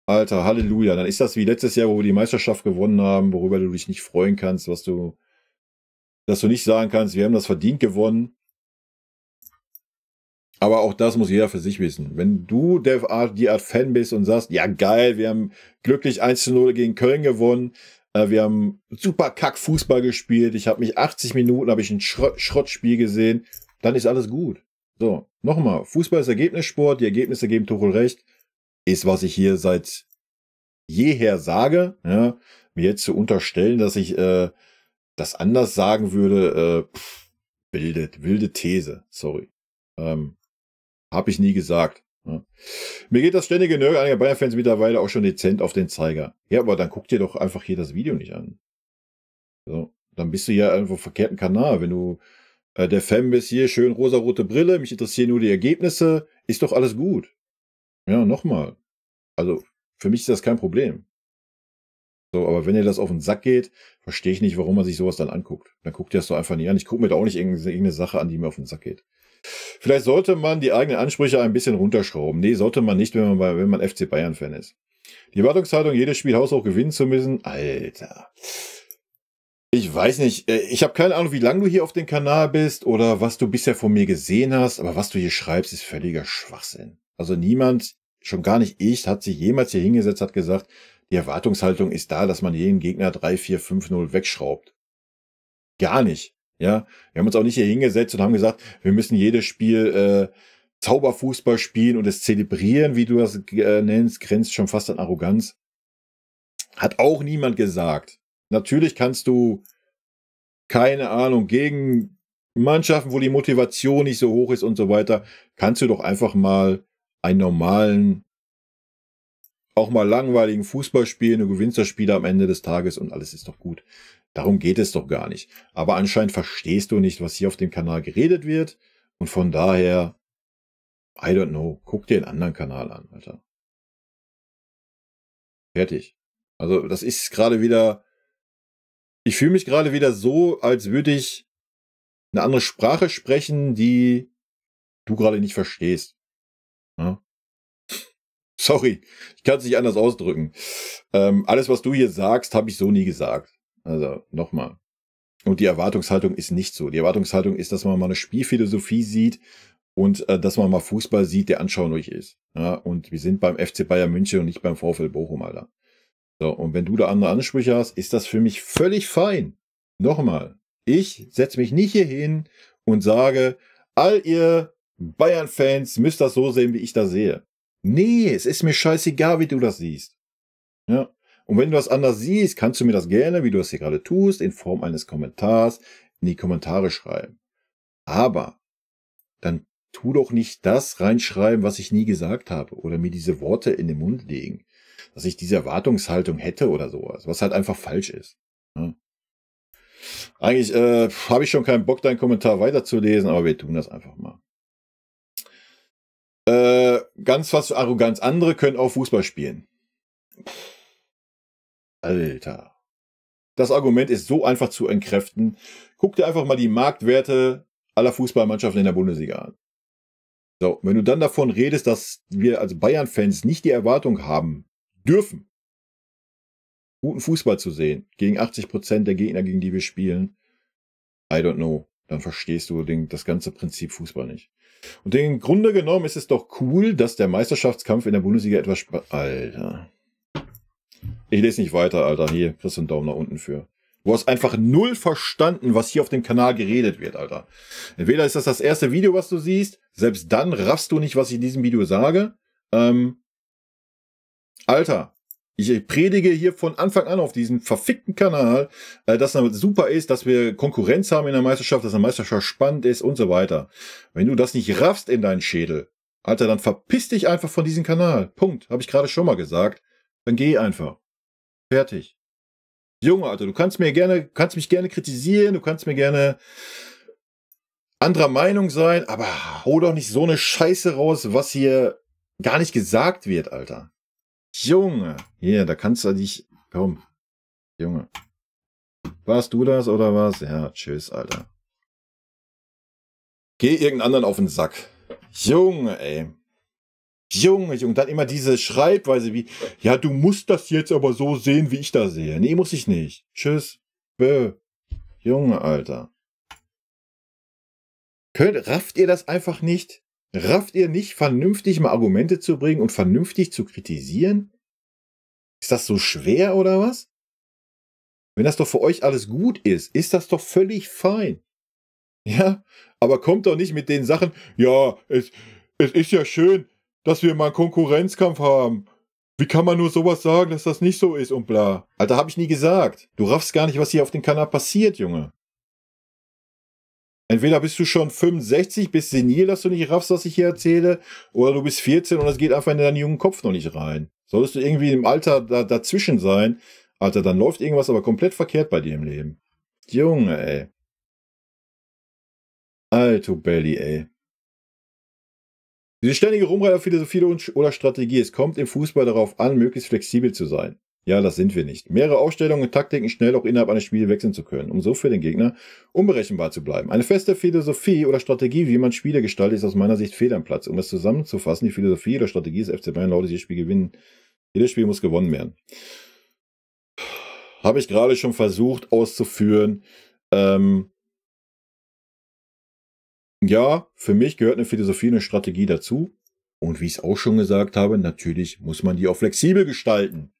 Alter, Halleluja, dann ist das wie letztes Jahr, wo wir die Meisterschaft gewonnen haben, worüber du dich nicht freuen kannst, dass du nicht sagen kannst, wir haben das verdient gewonnen. Aber auch das muss jeder für sich wissen. Wenn du die Art Fan bist und sagst, ja geil, wir haben glücklich 1:0 gegen Köln gewonnen, wir haben super Kack-Fußball gespielt, ich habe mich 80 Minuten, habe ich ein Schrottspiel gesehen, dann ist alles gut. So, nochmal, Fußball ist Ergebnissport, die Ergebnisse geben Tuchel recht, ist, was ich hier seit jeher sage. Ja, mir jetzt zu unterstellen, dass ich das anders sagen würde, wilde These, sorry. Habe ich nie gesagt. Ja. Mir geht das ständige Nörgeln einiger Bayern-Fans mittlerweile auch schon dezent auf den Zeiger. Ja, aber dann guck dir doch einfach hier das Video nicht an. So, dann bist du ja einfach auf verkehrten Kanal. Wenn du der Fan bist, hier schön rosarote Brille, mich interessieren nur die Ergebnisse, ist doch alles gut. Ja, nochmal. Also, für mich ist das kein Problem. So, aber wenn dir das auf den Sack geht, verstehe ich nicht, warum man sich sowas dann anguckt. Dann guckt dir das doch einfach nicht an. Ich gucke mir da auch nicht irgendeine Sache an, die mir auf den Sack geht. Vielleicht sollte man die eigenen Ansprüche ein bisschen runterschrauben. Nee, sollte man nicht, wenn man FC Bayern-Fan ist. Die Erwartungshaltung, jedes Spiel haushoch gewinnen zu müssen. Alter. Ich weiß nicht. Ich habe keine Ahnung, wie lange du hier auf dem Kanal bist oder was du bisher von mir gesehen hast. Aber was du hier schreibst, ist völliger Schwachsinn. Also niemand, schon gar nicht ich, hat sich jemals hier hingesetzt, hat gesagt, die Erwartungshaltung ist da, dass man jeden Gegner 3-4-5-0 wegschraubt. Gar nicht. Ja, wir haben uns auch nicht hier hingesetzt und haben gesagt, wir müssen jedes Spiel Zauberfußball spielen und es zelebrieren, wie du das nennst, grenzt schon fast an Arroganz. Hat auch niemand gesagt. Natürlich kannst du, keine Ahnung, gegen Mannschaften, wo die Motivation nicht so hoch ist und so weiter, kannst du doch einfach mal einen normalen, auch mal langweiligen Fußball spielen, du gewinnst das Spiel am Ende des Tages und alles ist doch gut. Darum geht es doch gar nicht. Aber anscheinend verstehst du nicht, was hier auf dem Kanal geredet wird und von daher, I don't know, guck dir einen anderen Kanal an, Alter. Fertig. Also das ist gerade wieder, ich fühle mich gerade wieder so, als würde ich eine andere Sprache sprechen, die du gerade nicht verstehst. Ja? Sorry, ich kann es nicht anders ausdrücken. Alles, was du hier sagst, habe ich so nie gesagt. Also nochmal. Und die Erwartungshaltung ist nicht so. Die Erwartungshaltung ist, dass man mal eine Spielphilosophie sieht und dass man mal Fußball sieht, der anschaulich ist. Ja? Und wir sind beim FC Bayern München und nicht beim VfL Bochum, Alter. So, und wenn du da andere Ansprüche hast, ist das für mich völlig fein. Nochmal, ich setze mich nicht hier hin und sage, all ihr Bayern-Fans müsst das so sehen, wie ich das sehe. Nee, es ist mir scheißegal, wie du das siehst. Ja. Und wenn du das anders siehst, kannst du mir das gerne, wie du das hier gerade tust, in Form eines Kommentars in die Kommentare schreiben. Aber dann tu doch nicht das reinschreiben, was ich nie gesagt habe oder mir diese Worte in den Mund legen, dass ich diese Erwartungshaltung hätte oder sowas, was halt einfach falsch ist. Ja. Eigentlich habe ich schon keinen Bock, deinen Kommentar weiterzulesen, aber wir tun das einfach mal. Ganz was für Arroganz. Andere können auch Fußball spielen. Alter. Das Argument ist so einfach zu entkräften. Guck dir einfach mal die Marktwerte aller Fußballmannschaften in der Bundesliga an. So, wenn du dann davon redest, dass wir als Bayern-Fans nicht die Erwartung haben dürfen, guten Fußball zu sehen, gegen 80% der Gegner, gegen die wir spielen, I don't know, dann verstehst du das ganze Prinzip Fußball nicht. Und im Grunde genommen ist es doch cool, dass der Meisterschaftskampf in der Bundesliga etwas Alter. Ich lese nicht weiter, Alter. Hier, kriegst du einen Daumen nach unten für. Du hast einfach null verstanden, was hier auf dem Kanal geredet wird, Alter. Entweder ist das erste Video, was du siehst, selbst dann raffst du nicht, was ich in diesem Video sage. Alter, ich predige hier von Anfang an auf diesem verfickten Kanal, dass es super ist, dass wir Konkurrenz haben in der Meisterschaft, dass eine Meisterschaft spannend ist und so weiter. Wenn du das nicht raffst in deinen Schädel, Alter, dann verpiss dich einfach von diesem Kanal. Punkt. Habe ich gerade schon mal gesagt. Dann geh einfach. Fertig. Junge, Alter, du kannst mich gerne kritisieren, du kannst mir gerne anderer Meinung sein, aber hau doch nicht so eine Scheiße raus, was hier gar nicht gesagt wird, Alter. Junge, hier, da kannst du dich, komm, Junge. Warst du das oder was? Ja, tschüss, Alter. Geh irgendeinen anderen auf den Sack. Junge, ey. Junge, dann immer diese Schreibweise wie, ja, du musst das jetzt aber so sehen, wie ich das sehe. Nee, muss ich nicht. Tschüss. Bö. Junge, Alter. Rafft ihr das einfach nicht? Rafft ihr nicht, vernünftig mal Argumente zu bringen und vernünftig zu kritisieren? Ist das so schwer oder was? Wenn das doch für euch alles gut ist, ist das doch völlig fein. Ja, aber kommt doch nicht mit den Sachen, ja, es ist ja schön, dass wir mal einen Konkurrenzkampf haben. Wie kann man nur sowas sagen, dass das nicht so ist und bla. Alter, hab ich nie gesagt. Du raffst gar nicht, was hier auf dem Kanal passiert, Junge. Entweder bist du schon 65, bist senil, dass du nicht raffst, was ich hier erzähle, oder du bist 14 und das geht einfach in deinen jungen Kopf noch nicht rein. Solltest du irgendwie im Alter dazwischen sein, Alter, dann läuft irgendwas aber komplett verkehrt bei dir im Leben. Junge, ey. Alto Belly, ey. Diese ständige Rumreihe auf Philosophie oder Strategie, es kommt im Fußball darauf an, möglichst flexibel zu sein. Ja, das sind wir nicht. Mehrere Aufstellungen und Taktiken schnell auch innerhalb eines Spiels wechseln zu können, um so für den Gegner unberechenbar zu bleiben. Eine feste Philosophie oder Strategie, wie man Spiele gestaltet, ist aus meiner Sicht fehl am Platz. Um es zusammenzufassen, die Philosophie oder Strategie des FC Bayern lautet, dieses Spiel gewinnen Jedes Spiel muss gewonnen werden. Habe ich gerade schon versucht auszuführen. Ja, für mich gehört eine Philosophie, eine Strategie dazu. Und wie ich es auch schon gesagt habe, natürlich muss man die auch flexibel gestalten.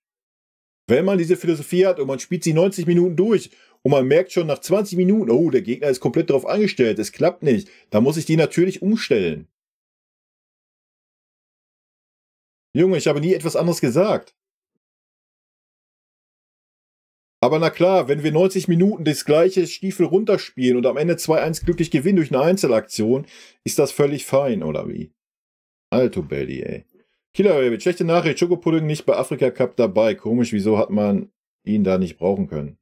Wenn man diese Philosophie hat und man spielt sie 90 Minuten durch und man merkt schon nach 20 Minuten, oh, der Gegner ist komplett darauf eingestellt, es klappt nicht, dann muss ich die natürlich umstellen. Junge, ich habe nie etwas anderes gesagt. Aber na klar, wenn wir 90 Minuten das gleiche Stiefel runterspielen und am Ende 2-1 glücklich gewinnen durch eine Einzelaktion, ist das völlig fein, oder wie? Alto Belly, ey. Killer Rabbit, schlechte Nachricht, Schokopudding nicht bei Afrika Cup dabei. Komisch, wieso hat man ihn da nicht brauchen können?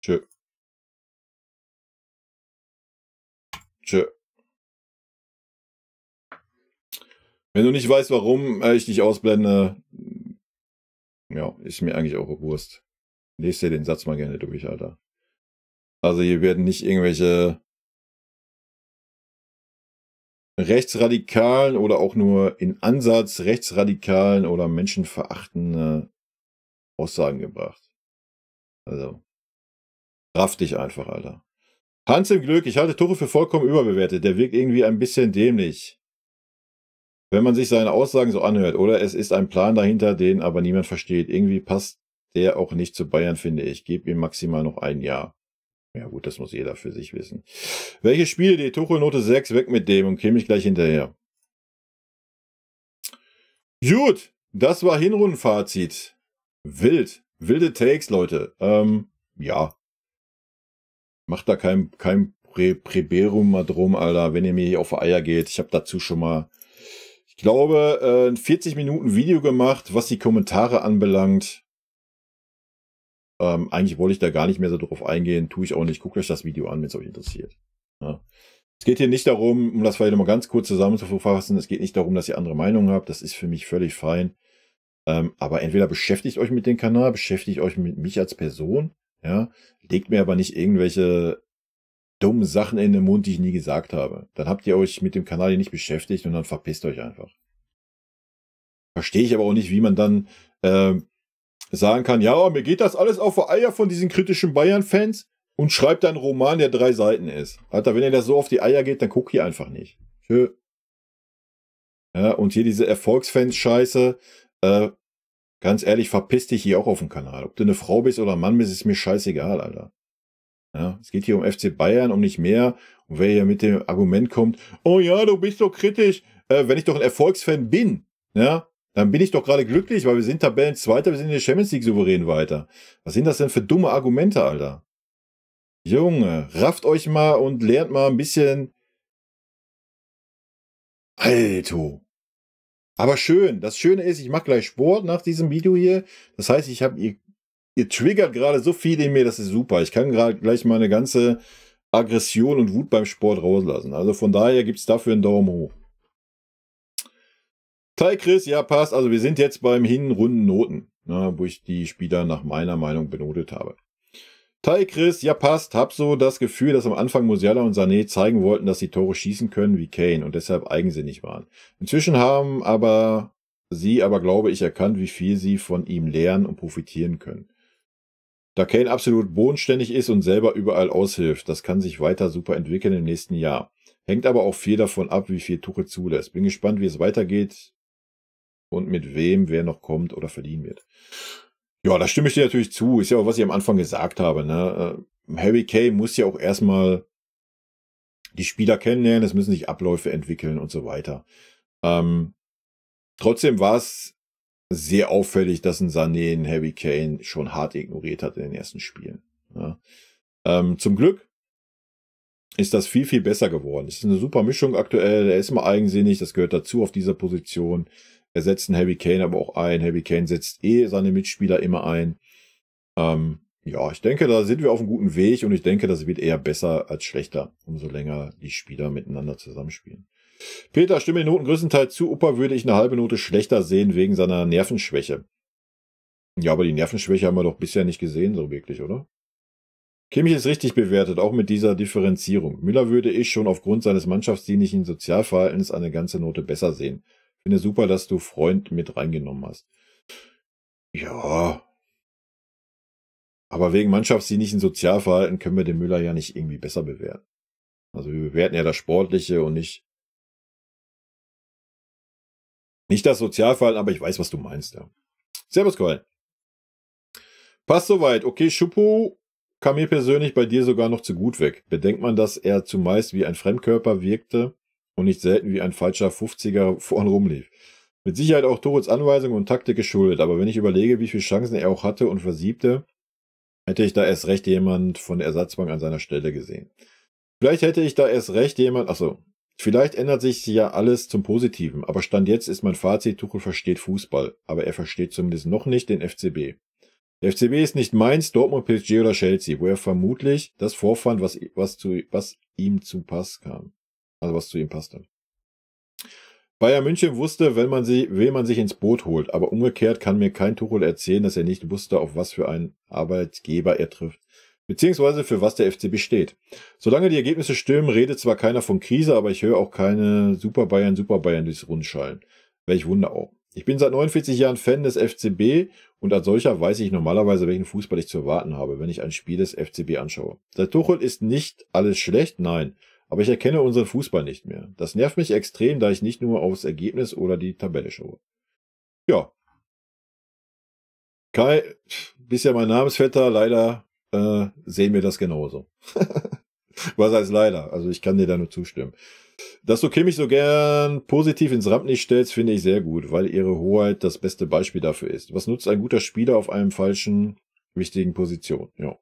Tschö. Tschö. Wenn du nicht weißt, warum ich dich ausblende, ja, ist mir eigentlich auch Wurst. Lest dir den Satz mal gerne durch, Alter. Also hier werden nicht irgendwelche rechtsradikalen oder auch nur in Ansatz rechtsradikalen oder menschenverachtende Aussagen gebracht. Also, raff dich einfach, Alter. Hans im Glück, ich halte Tuchel für vollkommen überbewertet. Der wirkt irgendwie ein bisschen dämlich. Wenn man sich seine Aussagen so anhört, oder es ist ein Plan dahinter, den aber niemand versteht. Irgendwie passt der auch nicht zu Bayern, finde ich. Gebe ihm maximal noch ein Jahr. Ja gut, das muss jeder für sich wissen. Welche Spiele, die Tuchel Note 6, weg mit dem und käme ich gleich hinterher. Gut, das war Hinrundenfazit. Wild. Wilde Takes, Leute. Ja. Macht da kein Präberum mal drum, Alter, wenn ihr mir hier auf die Eier geht. Ich habe dazu schon mal, ich glaube, ein 40 Minuten Video gemacht, was die Kommentare anbelangt. Eigentlich wollte ich da gar nicht mehr so drauf eingehen. Tue ich auch nicht. Guckt euch das Video an, wenn es euch interessiert. Ja. Es geht hier nicht darum, um das vielleicht mal ganz kurz zusammenzufassen, es geht nicht darum, dass ihr andere Meinungen habt. Das ist für mich völlig fein. Aber entweder beschäftigt euch mit dem Kanal, beschäftigt euch mit mich als Person. Ja, legt mir aber nicht irgendwelche dummen Sachen in den Mund, die ich nie gesagt habe. Dann habt ihr euch mit dem Kanal hier nicht beschäftigt und dann verpisst euch einfach. Verstehe ich aber auch nicht, wie man dann sagen kann, ja, mir geht das alles auf die Eier von diesen kritischen Bayern-Fans und schreibt dann einen Roman, der 3 Seiten ist. Alter, wenn ihr das so auf die Eier geht, dann guckt ihr einfach nicht. Tschö. Ja, und hier diese Erfolgsfans-Scheiße, ganz ehrlich, verpiss dich hier auch auf dem Kanal. Ob du eine Frau bist oder ein Mann bist, ist mir scheißegal, Alter. Ja, es geht hier um FC Bayern, um nicht mehr. Und wer hier mit dem Argument kommt, oh ja, du bist so kritisch, wenn ich doch ein Erfolgsfan bin, ja, dann bin ich doch gerade glücklich, weil wir sind Tabellenzweiter, wir sind in der Champions League souverän weiter. Was sind das denn für dumme Argumente, Alter? Junge, rafft euch mal und lernt mal ein bisschen. Alter. Aber schön. Das Schöne ist, ich mache gleich Sport nach diesem Video hier. Das heißt, ihr triggert gerade so viel in mir, das ist super. Ich kann gerade gleich meine ganze Aggression und Wut beim Sport rauslassen. Also von daher gibt es dafür einen Daumen hoch. Teil Chris, ja passt. Also wir sind jetzt beim Hinrundennoten, wo ich die Spieler nach meiner Meinung benotet habe. Teil Chris, ja passt. Hab so das Gefühl, dass am Anfang Musiala und Sané zeigen wollten, dass sie Tore schießen können wie Kane und deshalb eigensinnig waren. Inzwischen haben sie aber, glaube ich, erkannt, wie viel sie von ihm lernen und profitieren können. Da Kane absolut bodenständig ist und selber überall aushilft, das kann sich weiter super entwickeln im nächsten Jahr. Hängt aber auch viel davon ab, wie viel Tuchel zulässt. Bin gespannt, wie es weitergeht und mit wem wer noch kommt oder verdienen wird. Ja, da stimme ich dir natürlich zu. Ist ja auch, was ich am Anfang gesagt habe. Ne? Harry Kane muss ja auch erstmal die Spieler kennenlernen, es müssen sich Abläufe entwickeln und so weiter. Trotzdem war es sehr auffällig, dass ein Sané einen Harry Kane schon hart ignoriert hat in den ersten Spielen. Ja. Zum Glück ist das viel, viel besser geworden. Es ist eine super Mischung aktuell. Er ist immer eigensinnig, das gehört dazu auf dieser Position. Er setzt einen Harry Kane aber auch ein. Harry Kane setzt seine Mitspieler immer ein. Ja, ich denke, da sind wir auf einem guten Weg und ich denke, das wird eher besser als schlechter, umso länger die Spieler miteinander zusammenspielen. Peter, stimme den Noten größtenteils zu. Upper würde ich eine halbe Note schlechter sehen wegen seiner Nervenschwäche. Ja, aber die Nervenschwäche haben wir doch bisher nicht gesehen, so wirklich, oder? Kimmich ist richtig bewertet, auch mit dieser Differenzierung. Müller würde ich schon aufgrund seines mannschaftsdienlichen Sozialverhaltens eine ganze Note besser sehen. Finde super, dass du Freund mit reingenommen hast. Ja. Aber wegen mannschaftsdienlichen Sozialverhalten können wir den Müller ja nicht irgendwie besser bewerten. Also wir bewerten ja das Sportliche und nicht das Sozialverhalten, aber ich weiß, was du meinst, ja. Servus, Koi. Passt soweit. Okay, Schuppo kam mir persönlich bei dir sogar noch zu gut weg. Bedenkt man, dass er zumeist wie ein Fremdkörper wirkte und nicht selten wie ein falscher 50er vorn rumlief. Mit Sicherheit auch Torets Anweisung und Taktik geschuldet, aber wenn ich überlege, wie viele Chancen er auch hatte und versiebte, hätte ich da erst recht jemand von der Ersatzbank an seiner Stelle gesehen. Vielleicht ändert sich ja alles zum Positiven, aber Stand jetzt ist mein Fazit, Tuchel versteht Fußball, aber er versteht zumindest noch nicht den FCB. Der FCB ist nicht Mainz, Dortmund, PSG oder Chelsea, wo er vermutlich das vorfand, was ihm zu Pass kam. Also was zu ihm passte. Bayern München wusste, wen man sich ins Boot holt, aber umgekehrt kann mir kein Tuchel erzählen, dass er nicht wusste, auf was für einen Arbeitgeber er trifft, beziehungsweise für was der FCB steht. Solange die Ergebnisse stimmen, redet zwar keiner von Krise, aber ich höre auch keine Super Bayern durchs Rundschallen. Welch Wunder auch. Ich bin seit 49 Jahren Fan des FCB und als solcher weiß ich normalerweise, welchen Fußball ich zu erwarten habe, wenn ich ein Spiel des FCB anschaue. Der Tuchel ist nicht alles schlecht, nein, aber ich erkenne unseren Fußball nicht mehr. Das nervt mich extrem, da ich nicht nur aufs Ergebnis oder die Tabelle schaue. Ja. Kai, bist ja mein Namensvetter, leider sehen wir das genauso. Was heißt leider? Also ich kann dir da nur zustimmen. Dass du Kimmich so gern positiv ins Rampenlicht stellst, finde ich sehr gut, weil ihre Hoheit das beste Beispiel dafür ist. Was nutzt ein guter Spieler auf einem falschen, wichtigen Position? Ja.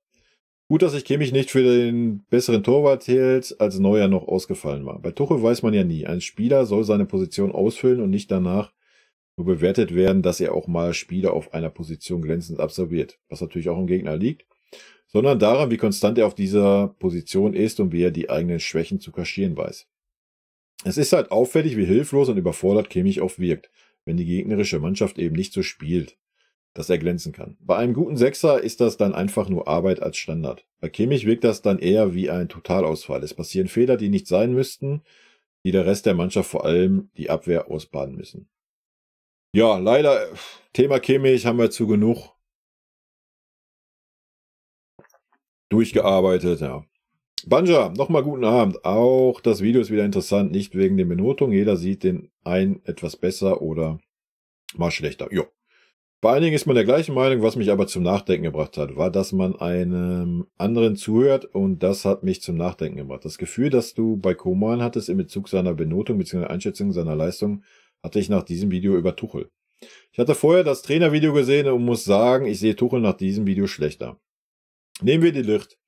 Gut, dass sich Kimmich nicht für den besseren Torwart hält, als Neuer noch ausgefallen war. Bei Tuchel weiß man ja nie. Ein Spieler soll seine Position ausfüllen und nicht danach nur bewertet werden, dass er auch mal Spiele auf einer Position glänzend absolviert. Was natürlich auch im Gegner liegt, sondern daran, wie konstant er auf dieser Position ist und wie er die eigenen Schwächen zu kaschieren weiß. Es ist halt auffällig, wie hilflos und überfordert Kimmich oft wirkt, wenn die gegnerische Mannschaft eben nicht so spielt, dass er glänzen kann. Bei einem guten Sechser ist das dann einfach nur Arbeit als Standard. Bei Kimmich wirkt das dann eher wie ein Totalausfall. Es passieren Fehler, die nicht sein müssten, die der Rest der Mannschaft, vor allem die Abwehr, ausbaden müssen. Ja, leider, Thema Kimmich haben wir zu genug durchgearbeitet, ja. Banja, nochmal guten Abend. Auch das Video ist wieder interessant, nicht wegen der Benotung. Jeder sieht den einen etwas besser oder mal schlechter. Jo. Bei einigen ist man der gleichen Meinung, was mich aber zum Nachdenken gebracht hat, war, dass man einem anderen zuhört und das hat mich zum Nachdenken gebracht. Das Gefühl, das du bei Koman hattest in Bezug seiner Benotung bzw. Einschätzung seiner Leistung, hatte ich nach diesem Video über Tuchel. Ich hatte vorher das Trainervideo gesehen und muss sagen, ich sehe Tuchel nach diesem Video schlechter. Nehmen wir die Licht.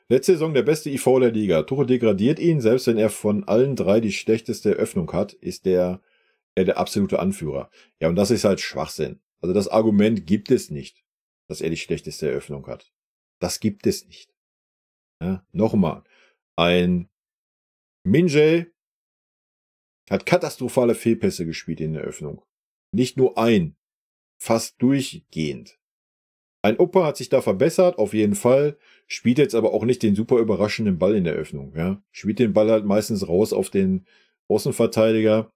Letzte Saison der beste IV der Liga. Tuchel degradiert ihn, selbst wenn er von allen drei die schlechteste Öffnung hat, ist er der absolute Anführer. Ja, und das ist halt Schwachsinn. Also das Argument gibt es nicht, dass er die schlechteste Eröffnung hat. Das gibt es nicht. Ja, nochmal. Ein Min-Jae hat katastrophale Fehlpässe gespielt in der Eröffnung. Nicht nur ein, fast durchgehend. Ein Opa hat sich da verbessert, auf jeden Fall, spielt jetzt aber auch nicht den super überraschenden Ball in der Öffnung. Ja? Spielt den Ball halt meistens raus auf den Außenverteidiger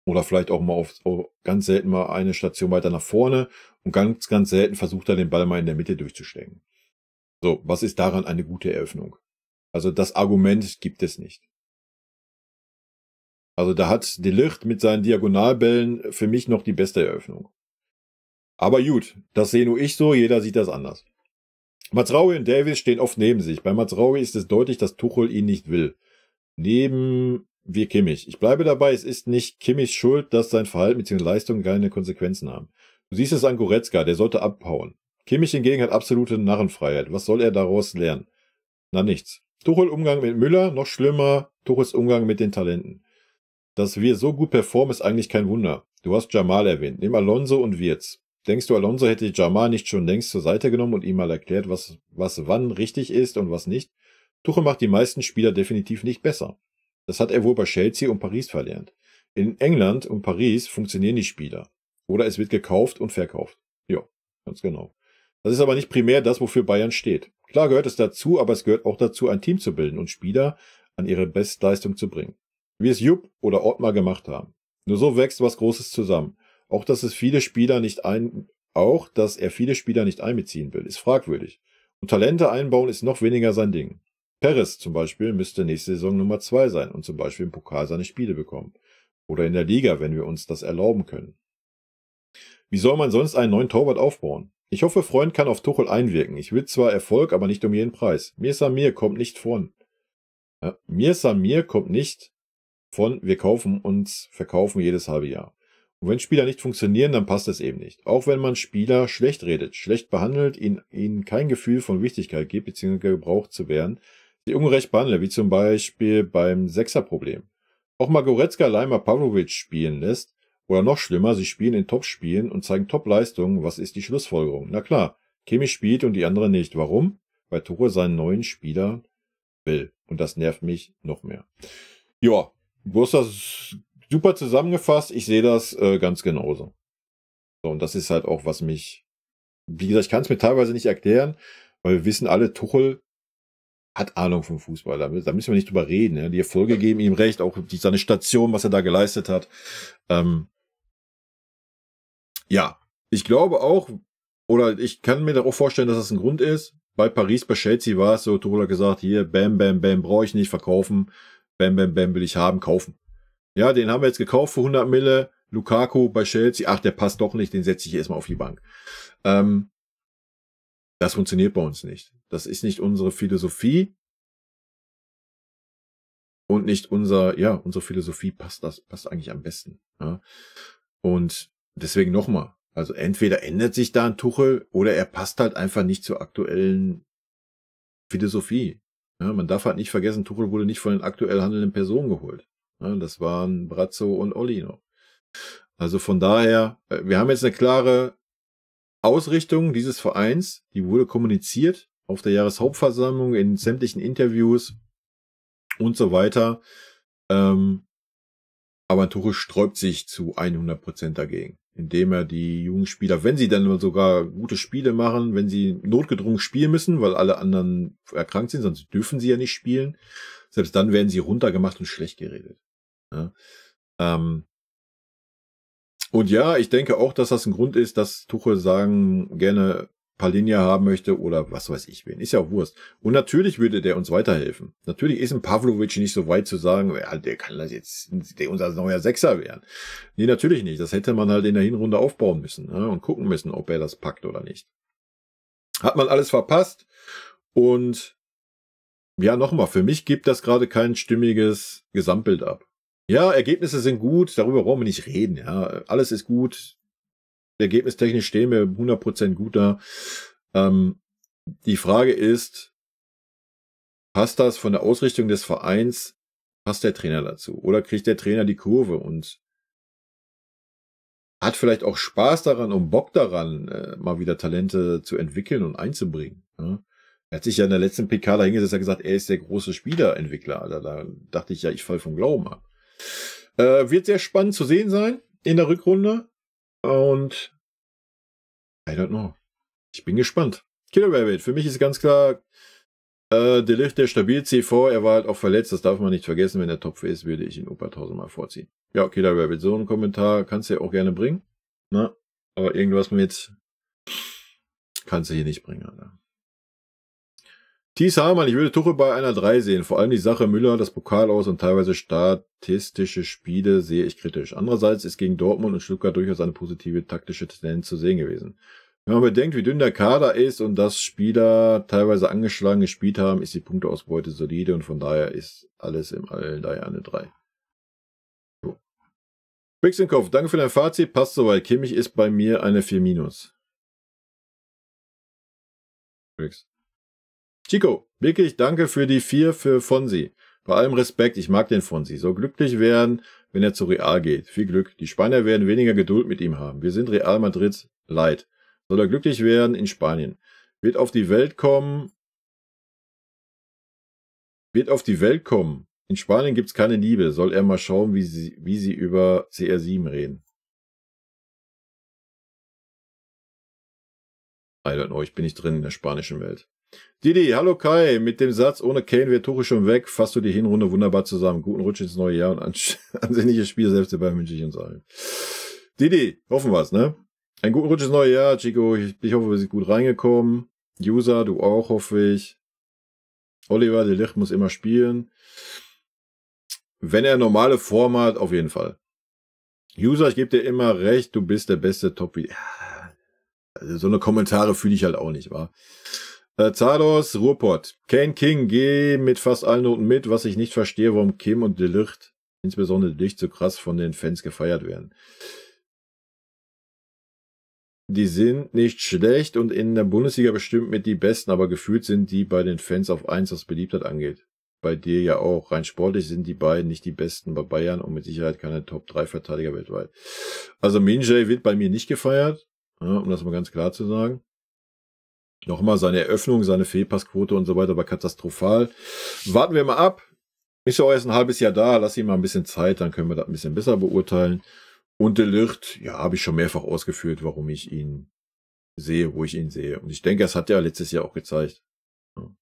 oder vielleicht auch mal ganz selten mal eine Station weiter nach vorne und ganz, ganz selten versucht er den Ball mal in der Mitte durchzustecken. So, was ist daran eine gute Eröffnung? Also das Argument gibt es nicht. Also da hat De Ligt mit seinen Diagonalbällen für mich noch die beste Eröffnung. Aber gut, das sehe nur ich so, jeder sieht das anders. Mazraoui und Davis stehen oft neben sich. Bei Mazraoui ist es deutlich, dass Tuchel ihn nicht will. Neben wie Kimmich. Ich bleibe dabei, es ist nicht Kimmichs Schuld, dass sein Verhalten bzw. Leistung keine Konsequenzen haben. Du siehst es an Goretzka, der sollte abhauen. Kimmich hingegen hat absolute Narrenfreiheit. Was soll er daraus lernen? Na nichts. Tuchel Umgang mit Müller, noch schlimmer, Tuchels Umgang mit den Talenten. Dass wir so gut performen, ist eigentlich kein Wunder. Du hast Jamal erwähnt. Nimm Alonso und Wirtz. Denkst du, Alonso hätte Jamar nicht schon längst zur Seite genommen und ihm mal erklärt, was wann richtig ist und was nicht? Tuchel macht die meisten Spieler definitiv nicht besser. Das hat er wohl bei Chelsea und Paris verlernt. In England und Paris funktionieren die Spieler. Oder es wird gekauft und verkauft. Ja, ganz genau. Das ist aber nicht primär das, wofür Bayern steht. Klar gehört es dazu, aber es gehört auch dazu, ein Team zu bilden und Spieler an ihre Bestleistung zu bringen. Wie es Jupp oder Ottmar gemacht haben. Nur so wächst was Großes zusammen. Auch dass er viele Spieler nicht einbeziehen will, ist fragwürdig. Und Talente einbauen ist noch weniger sein Ding. Perez zum Beispiel müsste nächste Saison Nummer 2 sein und zum Beispiel im Pokal seine Spiele bekommen. Oder in der Liga, wenn wir uns das erlauben können. Wie soll man sonst einen neuen Torwart aufbauen? Ich hoffe, Freund kann auf Tuchel einwirken. Ich will zwar Erfolg, aber nicht um jeden Preis. Mir Samir kommt nicht von. Ja, mir Samir kommt nicht von, wir kaufen uns, verkaufen jedes halbe Jahr. Und wenn Spieler nicht funktionieren, dann passt es eben nicht. Auch wenn man Spieler schlecht redet, schlecht behandelt, ihnen kein Gefühl von Wichtigkeit gibt, beziehungsweise gebraucht zu werden, sie ungerecht behandelt, wie zum Beispiel beim Sechserproblem. Auch mal Goretzka, Leimer, Pavlovic spielen lässt, oder noch schlimmer, sie spielen in Top-Spielen und zeigen Top-Leistungen. Was ist die Schlussfolgerung? Na klar, Kimmich spielt und die anderen nicht. Warum? Weil Tuchel seinen neuen Spieler will. Und das nervt mich noch mehr. Ja, du hast das super zusammengefasst. Ich sehe das ganz genauso. So, und das ist halt auch, was mich, wie gesagt, ich kann es mir teilweise nicht erklären, weil wir wissen alle, Tuchel hat Ahnung vom Fußball. Da müssen wir nicht drüber reden. Ja. Die Erfolge geben ihm recht, auch seine Station, was er da geleistet hat. Ja, ich glaube auch, oder ich kann mir da auch vorstellen, dass das ein Grund ist. Bei Paris, bei Chelsea war es so, Tuchel hat gesagt, hier, bam, bam, bam, brauche ich nicht verkaufen. Bam, bam, bam, will ich haben, kaufen. Ja, den haben wir jetzt gekauft für 100 Mille. Lukaku bei Chelsea, ach, der passt doch nicht, den setze ich erstmal auf die Bank. Das funktioniert bei uns nicht. Das ist nicht unsere Philosophie. Und nicht unsere Philosophie passt eigentlich am besten. Ja. Und deswegen nochmal. Also entweder ändert sich da ein Tuchel oder er passt halt einfach nicht zur aktuellen Philosophie. Ja, man darf halt nicht vergessen, Tuchel wurde nicht von den aktuell handelnden Personen geholt. Ja, das waren Brazzo und Olino. Also von daher, wir haben jetzt eine klare Ausrichtung dieses Vereins, die wurde kommuniziert auf der Jahreshauptversammlung, in sämtlichen Interviews und so weiter. Aber Tuchel sträubt sich zu 100% dagegen, indem er die jungen Spieler, wenn sie dann sogar gute Spiele machen, wenn sie notgedrungen spielen müssen, weil alle anderen erkrankt sind, sonst dürfen sie ja nicht spielen, selbst dann werden sie runtergemacht und schlecht geredet. Ja. Und ja, ich denke auch, dass das ein Grund ist, dass Tuchel gerne Palhinha haben möchte oder was weiß ich wen. Ist ja auch Wurst. Und natürlich würde der uns weiterhelfen. Natürlich ist ein Pavlovic nicht so weit zu sagen, ja, der kann das jetzt unser neuer Sechser werden. Nee, natürlich nicht. Das hätte man halt in der Hinrunde aufbauen müssen, ja, und gucken müssen, ob er das packt oder nicht. Hat man alles verpasst. Und ja, nochmal, für mich gibt das gerade kein stimmiges Gesamtbild ab. Ja, Ergebnisse sind gut, darüber brauchen wir nicht reden. Ja, alles ist gut. Ergebnistechnisch stehen wir 100% gut da. Die Frage ist, passt das von der Ausrichtung des Vereins, passt der Trainer dazu? Oder kriegt der Trainer die Kurve und hat vielleicht auch Spaß daran und Bock daran, mal wieder Talente zu entwickeln und einzubringen? Ja? Er hat sich ja in der letzten PK da hingesetzt und gesagt, er ist der große Spielerentwickler. Alter. Da dachte ich ja, ich falle vom Glauben ab. Wird sehr spannend zu sehen sein in der Rückrunde. Und I don't know. Ich bin gespannt. Killer Rabbit, für mich ist ganz klar, De Ligt der stabil CV, er war halt auch verletzt, das darf man nicht vergessen, wenn er Topf ist, würde ich ihn Opa tausendmal vorziehen. Ja, Killer Rabbit, so einen Kommentar kannst du ja auch gerne bringen, ne? Aber irgendwas mit kannst du hier nicht bringen, Alter. Thies Hamann, ich würde Tuchel bei einer 3 sehen. Vor allem die Sache Müller, das Pokal aus und teilweise statistische Spiele sehe ich kritisch. Andererseits ist gegen Dortmund und Stuttgart durchaus eine positive taktische Tendenz zu sehen gewesen. Wenn man bedenkt, wie dünn der Kader ist und dass Spieler teilweise angeschlagen gespielt haben, ist die Punkteausbeute solide und von daher ist alles im Allen daher eine 3. So. Brixenkopf, danke für dein Fazit, passt soweit. Kimmich ist bei mir eine 4-. Brix. Chico, wirklich danke für die 4 für Fonsi. Bei allem Respekt, ich mag den Fonsi. Soll glücklich werden, wenn er zu Real geht. Viel Glück. Die Spanier werden weniger Geduld mit ihm haben. Wir sind Real Madrid leid. Soll er glücklich werden in Spanien. Wird auf die Welt kommen. In Spanien gibt's keine Liebe. Soll er mal schauen, wie sie über CR7 reden. I don't know, ich bin nicht drin in der spanischen Welt. Didi, hallo Kai, mit dem Satz, ohne Kane wäre Tuchel schon weg, fasst du die Hinrunde wunderbar zusammen. Guten Rutsch ins neue Jahr und ansehnliches Spiel selbst dabei wünsche ich uns allen. Didi, hoffen wir's, ne? Einen guten Rutsch ins neue Jahr, Chico. Ich hoffe, wir sind gut reingekommen. User, du auch, hoffe ich. Oliver, der Licht muss immer spielen. Wenn er normale Form hat, auf jeden Fall. User, ich gebe dir immer recht, du bist der beste Top. Also so eine Kommentare fühle ich halt auch nicht, wa? Zardos, Ruhrpott. Kane King, geh mit fast allen Noten mit, was ich nicht verstehe, warum Kim und De Ligt, insbesondere De Ligt, so krass von den Fans gefeiert werden. Die sind nicht schlecht und in der Bundesliga bestimmt mit die Besten, aber gefühlt sind die bei den Fans auf 1, was Beliebtheit angeht. Bei dir ja auch. Rein sportlich sind die beiden nicht die Besten bei Bayern und mit Sicherheit keine Top-3-Verteidiger weltweit. Also Minjay wird bei mir nicht gefeiert, ja, um das mal ganz klar zu sagen. Nochmal seine Eröffnung, seine Fehlpassquote und so weiter war katastrophal. Warten wir mal ab. Ist ja auch erst ein halbes Jahr da. Lass ihm mal ein bisschen Zeit, dann können wir das ein bisschen besser beurteilen. Und De Ligt, ja, habe ich schon mehrfach ausgeführt, warum ich ihn sehe, wo ich ihn sehe. Und ich denke, das hat er letztes Jahr auch gezeigt. Ja.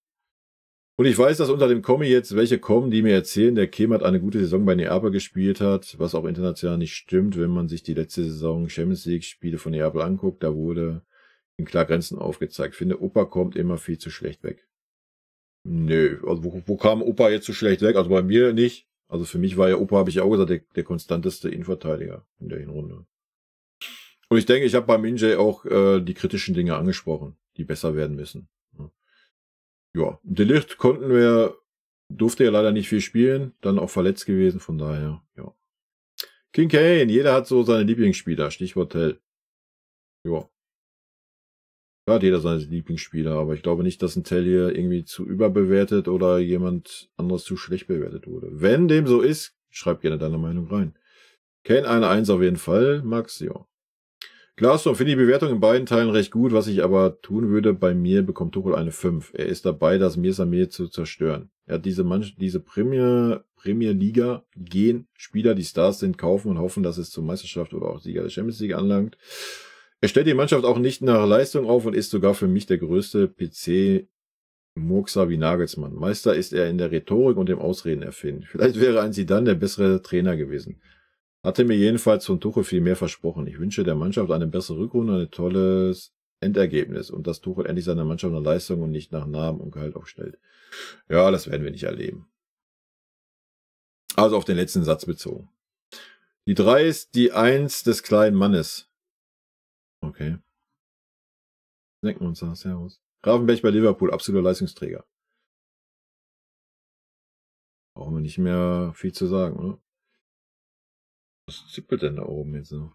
Und ich weiß, dass unter dem Kommi jetzt welche kommen, die mir erzählen, der Kim hat eine gute Saison bei Neapel gespielt hat, was auch international nicht stimmt, wenn man sich die letzte Saison Champions League Spiele von Neapel anguckt. Da wurde klar Grenzen aufgezeigt. Ich finde, Opa kommt immer viel zu schlecht weg. Nö, also wo kam Opa jetzt so schlecht weg? Also bei mir nicht. Also für mich war ja Opa, habe ich auch gesagt, der konstanteste Innenverteidiger in der Hinrunde. Und ich denke, ich habe bei Minjay auch die kritischen Dinge angesprochen, die besser werden müssen. Ja, De Ligt durfte ja leider nicht viel spielen, dann auch verletzt gewesen, von daher, ja. King Kane, jeder hat so seine Lieblingsspieler, Stichwort Tell. Ja. Da hat jeder seine Lieblingsspieler, aber ich glaube nicht, dass ein Tell hier irgendwie zu überbewertet oder jemand anderes zu schlecht bewertet wurde. Wenn dem so ist, schreib gerne deine Meinung rein. Kane eine 1 auf jeden Fall, Max, ja. Glaston, finde die Bewertung in beiden Teilen recht gut, was ich aber tun würde, bei mir bekommt Tuchel eine 5. Er ist dabei, das Mir zu zerstören. Er hat diese Premier Liga gehen, Spieler, die Stars sind, kaufen und hoffen, dass es zur Meisterschaft oder auch Sieger der Champions League anlangt. Er stellt die Mannschaft auch nicht nach Leistung auf und ist sogar für mich der größte PC-Murkser wie Nagelsmann. Meister ist er in der Rhetorik und dem Ausreden erfinden. Vielleicht wäre ein Zidane der bessere Trainer gewesen. Hatte mir jedenfalls von Tuchel viel mehr versprochen. Ich wünsche der Mannschaft eine bessere Rückrunde und ein tolles Endergebnis und dass Tuchel endlich seine Mannschaft nach Leistung und nicht nach Namen und Gehalt aufstellt. Ja, das werden wir nicht erleben. Also auf den letzten Satz bezogen. Die 3 ist die 1 des kleinen Mannes. Okay. Denken wir uns da. Servus. Grafenberg bei Liverpool, absoluter Leistungsträger. Brauchen wir nicht mehr viel zu sagen, oder? Was zippelt denn da oben jetzt so?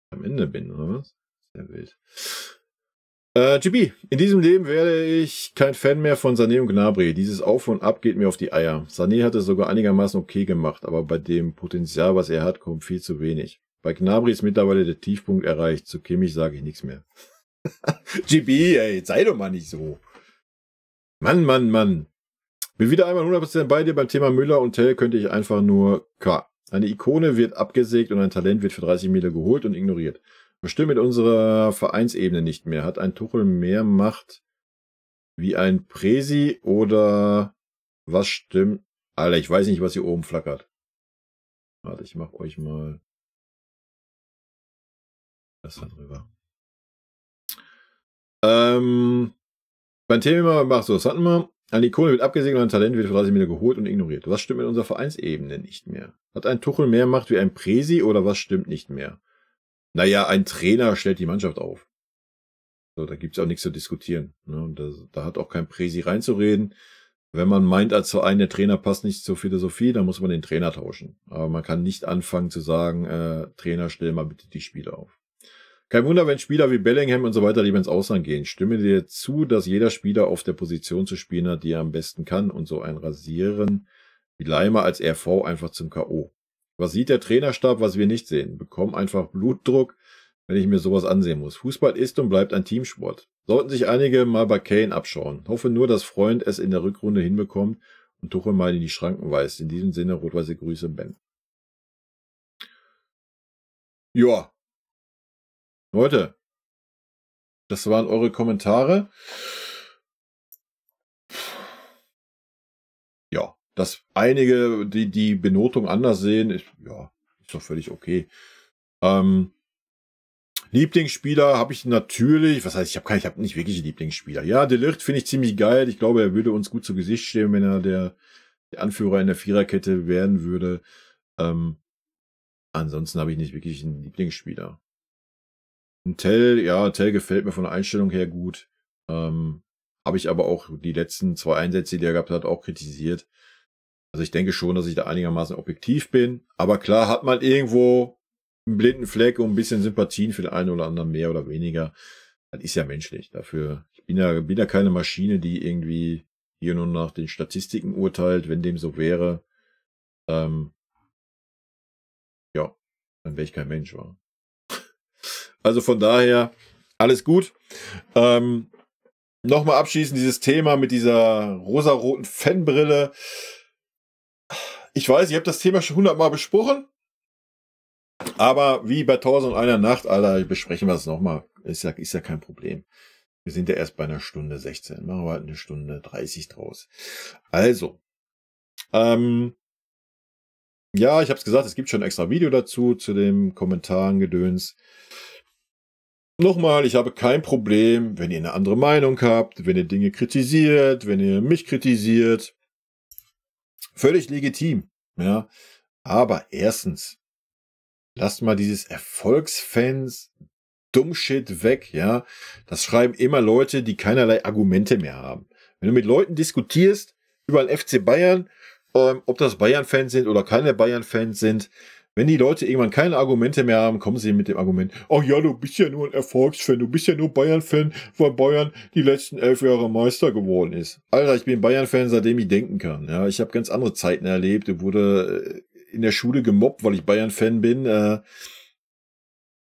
Am Ende bin, oder was? Sehr wild. GB, in diesem Leben werde ich kein Fan mehr von Sané und Gnabry. Dieses Auf und Ab geht mir auf die Eier. Sané hat es sogar einigermaßen okay gemacht, aber bei dem Potenzial, was er hat, kommt viel zu wenig. Bei Gnabry ist mittlerweile der Tiefpunkt erreicht. Zu Kimmich sage ich nichts mehr. GB, ey, sei doch mal nicht so. Mann. Bin wieder einmal 100% bei dir beim Thema Müller und Tell könnte ich einfach nur Eine Ikone wird abgesägt und ein Talent wird für 30 Meter geholt und ignoriert. Bestimmt mit unserer Vereinsebene nicht mehr. Hat ein Tuchel mehr Macht wie ein Presi oder was stimmt? Alter, ich weiß nicht, was hier oben flackert. Warte, ich mach euch mal das da drüber. Beim Thema machst du das hatten wir. Eine Ikone wird abgesegnet und ein Talent wird für 30 Meter geholt und ignoriert. Was stimmt mit unserer Vereinsebene nicht mehr? Hat ein Tuchel mehr Macht wie ein Presi oder was stimmt nicht mehr? Naja, ein Trainer stellt die Mannschaft auf. So, da gibt's auch nichts zu diskutieren. Ne? Und da hat auch kein Presi reinzureden. Wenn man meint, als Verein, der Trainer passt nicht zur Philosophie, dann muss man den Trainer tauschen. Aber man kann nicht anfangen zu sagen, Trainer, stell mal bitte die Spieler auf. Kein Wunder, wenn Spieler wie Bellingham und so weiter lieber ins Ausland gehen. Stimme dir zu, dass jeder Spieler auf der Position zu spielen hat, die er am besten kann und so ein Rasieren wie Leimer als RV einfach zum K.O. Was sieht der Trainerstab, was wir nicht sehen? Bekommen einfach Blutdruck, wenn ich mir sowas ansehen muss. Fußball ist und bleibt ein Teamsport. Sollten sich einige mal bei Kane abschauen. Hoffe nur, dass Freund es in der Rückrunde hinbekommt und Tuchel mal in die Schranken weist. In diesem Sinne, rot-weiße Grüße, Ben. Ja. Leute, das waren eure Kommentare. Ja, dass einige die Benotung anders sehen, ist doch völlig okay. Lieblingsspieler habe ich natürlich, was heißt, ich habe nicht wirklich Lieblingsspieler. Ja, De Ligt finde ich ziemlich geil. Ich glaube, er würde uns gut zu Gesicht stehen, wenn er der Anführer in der Viererkette werden würde. Ansonsten habe ich nicht wirklich einen Lieblingsspieler. Und Tell gefällt mir von der Einstellung her gut. Habe ich aber auch die letzten 2 Einsätze, die er gehabt hat, auch kritisiert. Also ich denke schon, dass ich da einigermaßen objektiv bin. Aber klar hat man irgendwo einen blinden Fleck und ein bisschen Sympathien für den einen oder anderen mehr oder weniger. Das ist ja menschlich. Dafür, ich bin ja keine Maschine, die irgendwie hier nur nach den Statistiken urteilt. Wenn dem so wäre, dann wäre ich kein Mensch, wa? Also von daher, alles gut. Nochmal abschließend dieses Thema mit dieser rosaroten Fanbrille. Ich weiß, ich habe das Thema schon 100-mal besprochen. Aber wie bei 1001 Nacht, Alter, besprechen wir es nochmal. Ist ja kein Problem. Wir sind ja erst bei einer Stunde 16. Machen wir halt eine Stunde 30 draus. Also, ja, ich habe es gesagt, es gibt schon ein extra Video dazu, zu den Kommentaren Gedöns. Nochmal, ich habe kein Problem, wenn ihr eine andere Meinung habt, wenn ihr Dinge kritisiert, wenn ihr mich kritisiert. Völlig legitim, ja. Aber erstens, lasst mal dieses Erfolgsfans Dummshit weg, ja. Das schreiben immer Leute, die keinerlei Argumente mehr haben. Wenn du mit Leuten diskutierst über den FC Bayern, ob das Bayern-Fans sind oder keine Bayern-Fans sind, wenn die Leute irgendwann keine Argumente mehr haben, kommen sie mit dem Argument, oh ja, du bist ja nur ein Erfolgsfan, du bist ja nur Bayern-Fan, weil Bayern die letzten 11 Jahre Meister geworden ist. Alter, ich bin Bayern-Fan, seitdem ich denken kann. Ja, ich habe ganz andere Zeiten erlebt. Ich wurde in der Schule gemobbt, weil ich Bayern-Fan bin.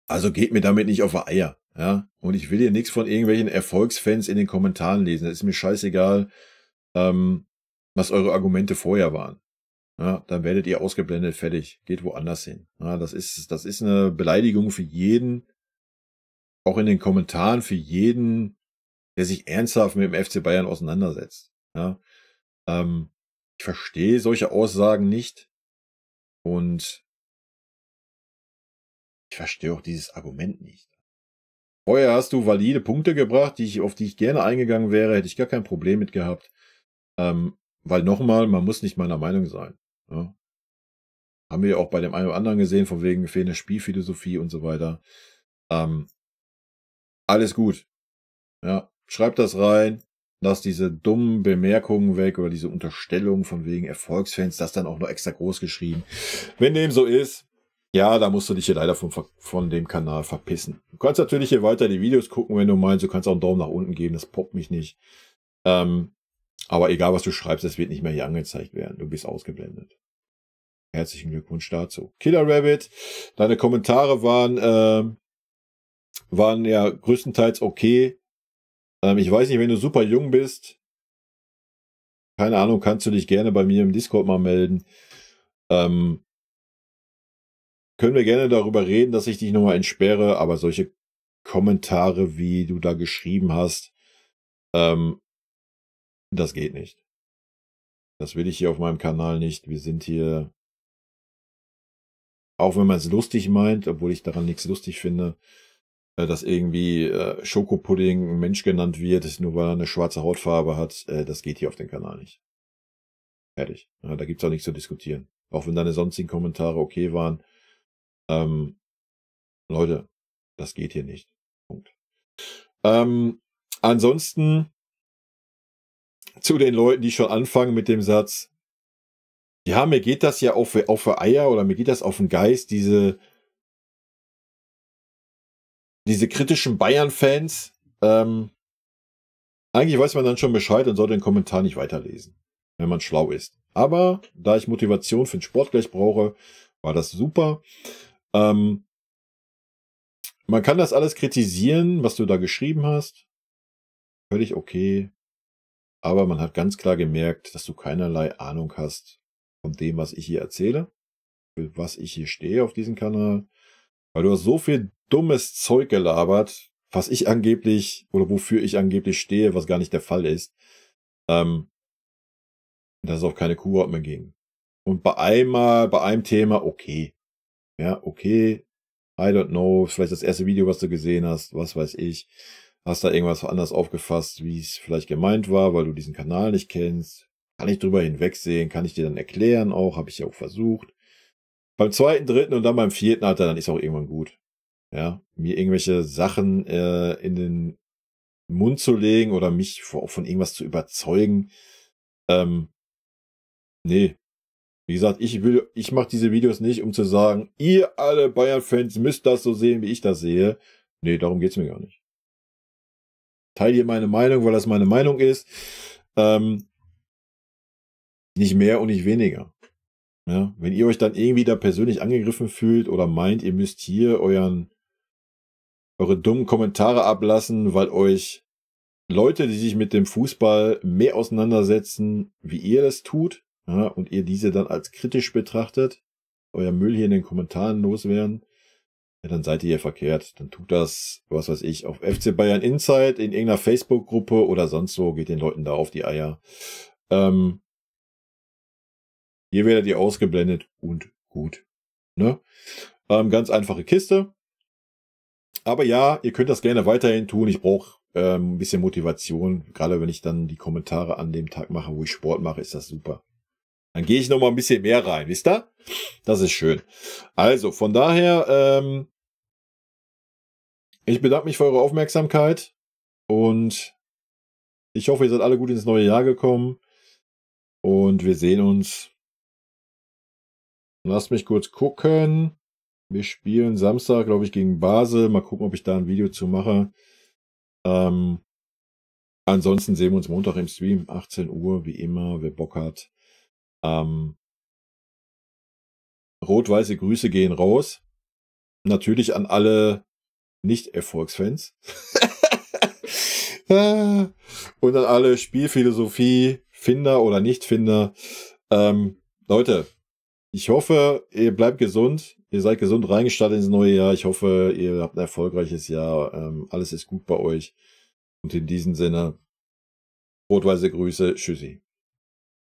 Also geht mir damit nicht auf die Eier. Ja, und ich will hier nichts von irgendwelchen Erfolgsfans in den Kommentaren lesen. Das ist mir scheißegal, was eure Argumente vorher waren. Ja, dann werdet ihr ausgeblendet, fertig. Geht woanders hin. Ja, das ist eine Beleidigung für jeden, auch in den Kommentaren für jeden, der sich ernsthaft mit dem FC Bayern auseinandersetzt. Ja, ich verstehe solche Aussagen nicht und ich verstehe auch dieses Argument nicht. Vorher hast du valide Punkte gebracht, auf die ich gerne eingegangen wäre, hätte ich gar kein Problem mit gehabt. Weil nochmal, man muss nicht meiner Meinung sein. Ja. Haben wir ja auch bei dem einen oder anderen gesehen, von wegen fehlender Spielphilosophie und so weiter. Alles gut. Ja, schreibt das rein. Lass diese dummen Bemerkungen weg oder diese Unterstellung von wegen Erfolgsfans, das dann auch noch extra groß geschrieben. Wenn dem so ist, ja, da musst du dich hier leider von dem Kanal verpissen. Du kannst natürlich hier weiter die Videos gucken, wenn du meinst. Du kannst auch einen Daumen nach unten geben, das poppt mich nicht. Aber egal, was du schreibst, es wird nicht mehr hier angezeigt werden. Du bist ausgeblendet. Herzlichen Glückwunsch dazu. Killer Rabbit, deine Kommentare waren ja größtenteils okay. Ich weiß nicht, wenn du super jung bist, keine Ahnung, kannst du dich gerne bei mir im Discord mal melden. Können wir gerne darüber reden, dass ich dich nochmal entsperre, aber solche Kommentare, wie du da geschrieben hast, das geht nicht. Das will ich hier auf meinem Kanal nicht. Wir sind hier, auch wenn man es lustig meint, obwohl ich daran nichts lustig finde, dass irgendwie Schokopudding ein Mensch genannt wird, nur weil er eine schwarze Hautfarbe hat, das geht hier auf den Kanal nicht. Fertig. Ja, da gibt's auch nichts zu diskutieren. Auch wenn deine sonstigen Kommentare okay waren. Leute, das geht hier nicht. Punkt. Ansonsten zu den Leuten, die schon anfangen mit dem Satz, ja, mir geht das ja auf für Eier oder mir geht das auf den Geist, diese diese kritischen Bayern-Fans, eigentlich weiß man dann schon Bescheid und sollte den Kommentar nicht weiterlesen, wenn man schlau ist. Aber da ich Motivation für den Sport gleich brauche, war das super. Man kann das alles kritisieren, was du da geschrieben hast. Völlig okay. Aber man hat ganz klar gemerkt, dass du keinerlei Ahnung hast von dem, was ich hier erzähle, für was ich hier stehe auf diesem Kanal. Weil du hast so viel dummes Zeug gelabert, was ich angeblich oder wofür ich angeblich stehe, was gar nicht der Fall ist. Dass es auch keine Kuhhaut mehr ging. Und bei einem Thema, okay. Ja, okay. I don't know. Vielleicht das erste Video, was du gesehen hast, was weiß ich. Hast da irgendwas anders aufgefasst, wie es vielleicht gemeint war, weil du diesen Kanal nicht kennst. Kann ich drüber hinwegsehen, kann ich dir dann erklären auch, habe ich ja auch versucht. Beim zweiten, dritten und dann beim vierten, Alter, dann ist auch irgendwann gut. Ja, mir irgendwelche Sachen in den Mund zu legen oder mich von irgendwas zu überzeugen. Nee. Wie gesagt, ich mache diese Videos nicht, um zu sagen, ihr alle Bayern-Fans müsst das so sehen, wie ich das sehe. Nee, darum geht's mir gar nicht. Teile ihr meine Meinung, weil das meine Meinung ist. Nicht mehr und nicht weniger. Ja, wenn ihr euch dann irgendwie da persönlich angegriffen fühlt oder meint, ihr müsst hier eure dummen Kommentare ablassen, weil euch Leute, die sich mit dem Fußball mehr auseinandersetzen, wie ihr das tut, ja, und ihr diese dann als kritisch betrachtet, euer Müll hier in den Kommentaren loswerden, ja, dann seid ihr hier verkehrt. Dann tut das, was weiß ich, auf FC Bayern Inside, in irgendeiner Facebook-Gruppe oder sonst wo, geht den Leuten da auf die Eier. Hier werdet ihr ausgeblendet und gut. Ne? Ganz einfache Kiste. Aber ja, ihr könnt das gerne weiterhin tun. Ich brauche ein bisschen Motivation. Gerade wenn ich dann die Kommentare an dem Tag mache, wo ich Sport mache, ist das super. Dann gehe ich noch mal ein bisschen mehr rein, wisst ihr? Das ist schön. Also, von daher, ich bedanke mich für eure Aufmerksamkeit und ich hoffe, ihr seid alle gut ins neue Jahr gekommen und wir sehen uns. Lasst mich kurz gucken. Wir spielen Samstag, glaube ich, gegen Basel. Mal gucken, ob ich da ein Video zu mache. Ansonsten sehen wir uns Montag im Stream, 18 Uhr, wie immer, wer Bock hat. Rot-weiße Grüße gehen raus. Natürlich an alle Nicht-Erfolgsfans. Und an alle Spielphilosophie-Finder oder Nicht-Finder. Leute, ich hoffe, ihr bleibt gesund. Ihr seid gesund reingestartet ins neue Jahr. Ich hoffe, ihr habt ein erfolgreiches Jahr. Alles ist gut bei euch. Und in diesem Sinne, rot-weiße Grüße. Tschüssi.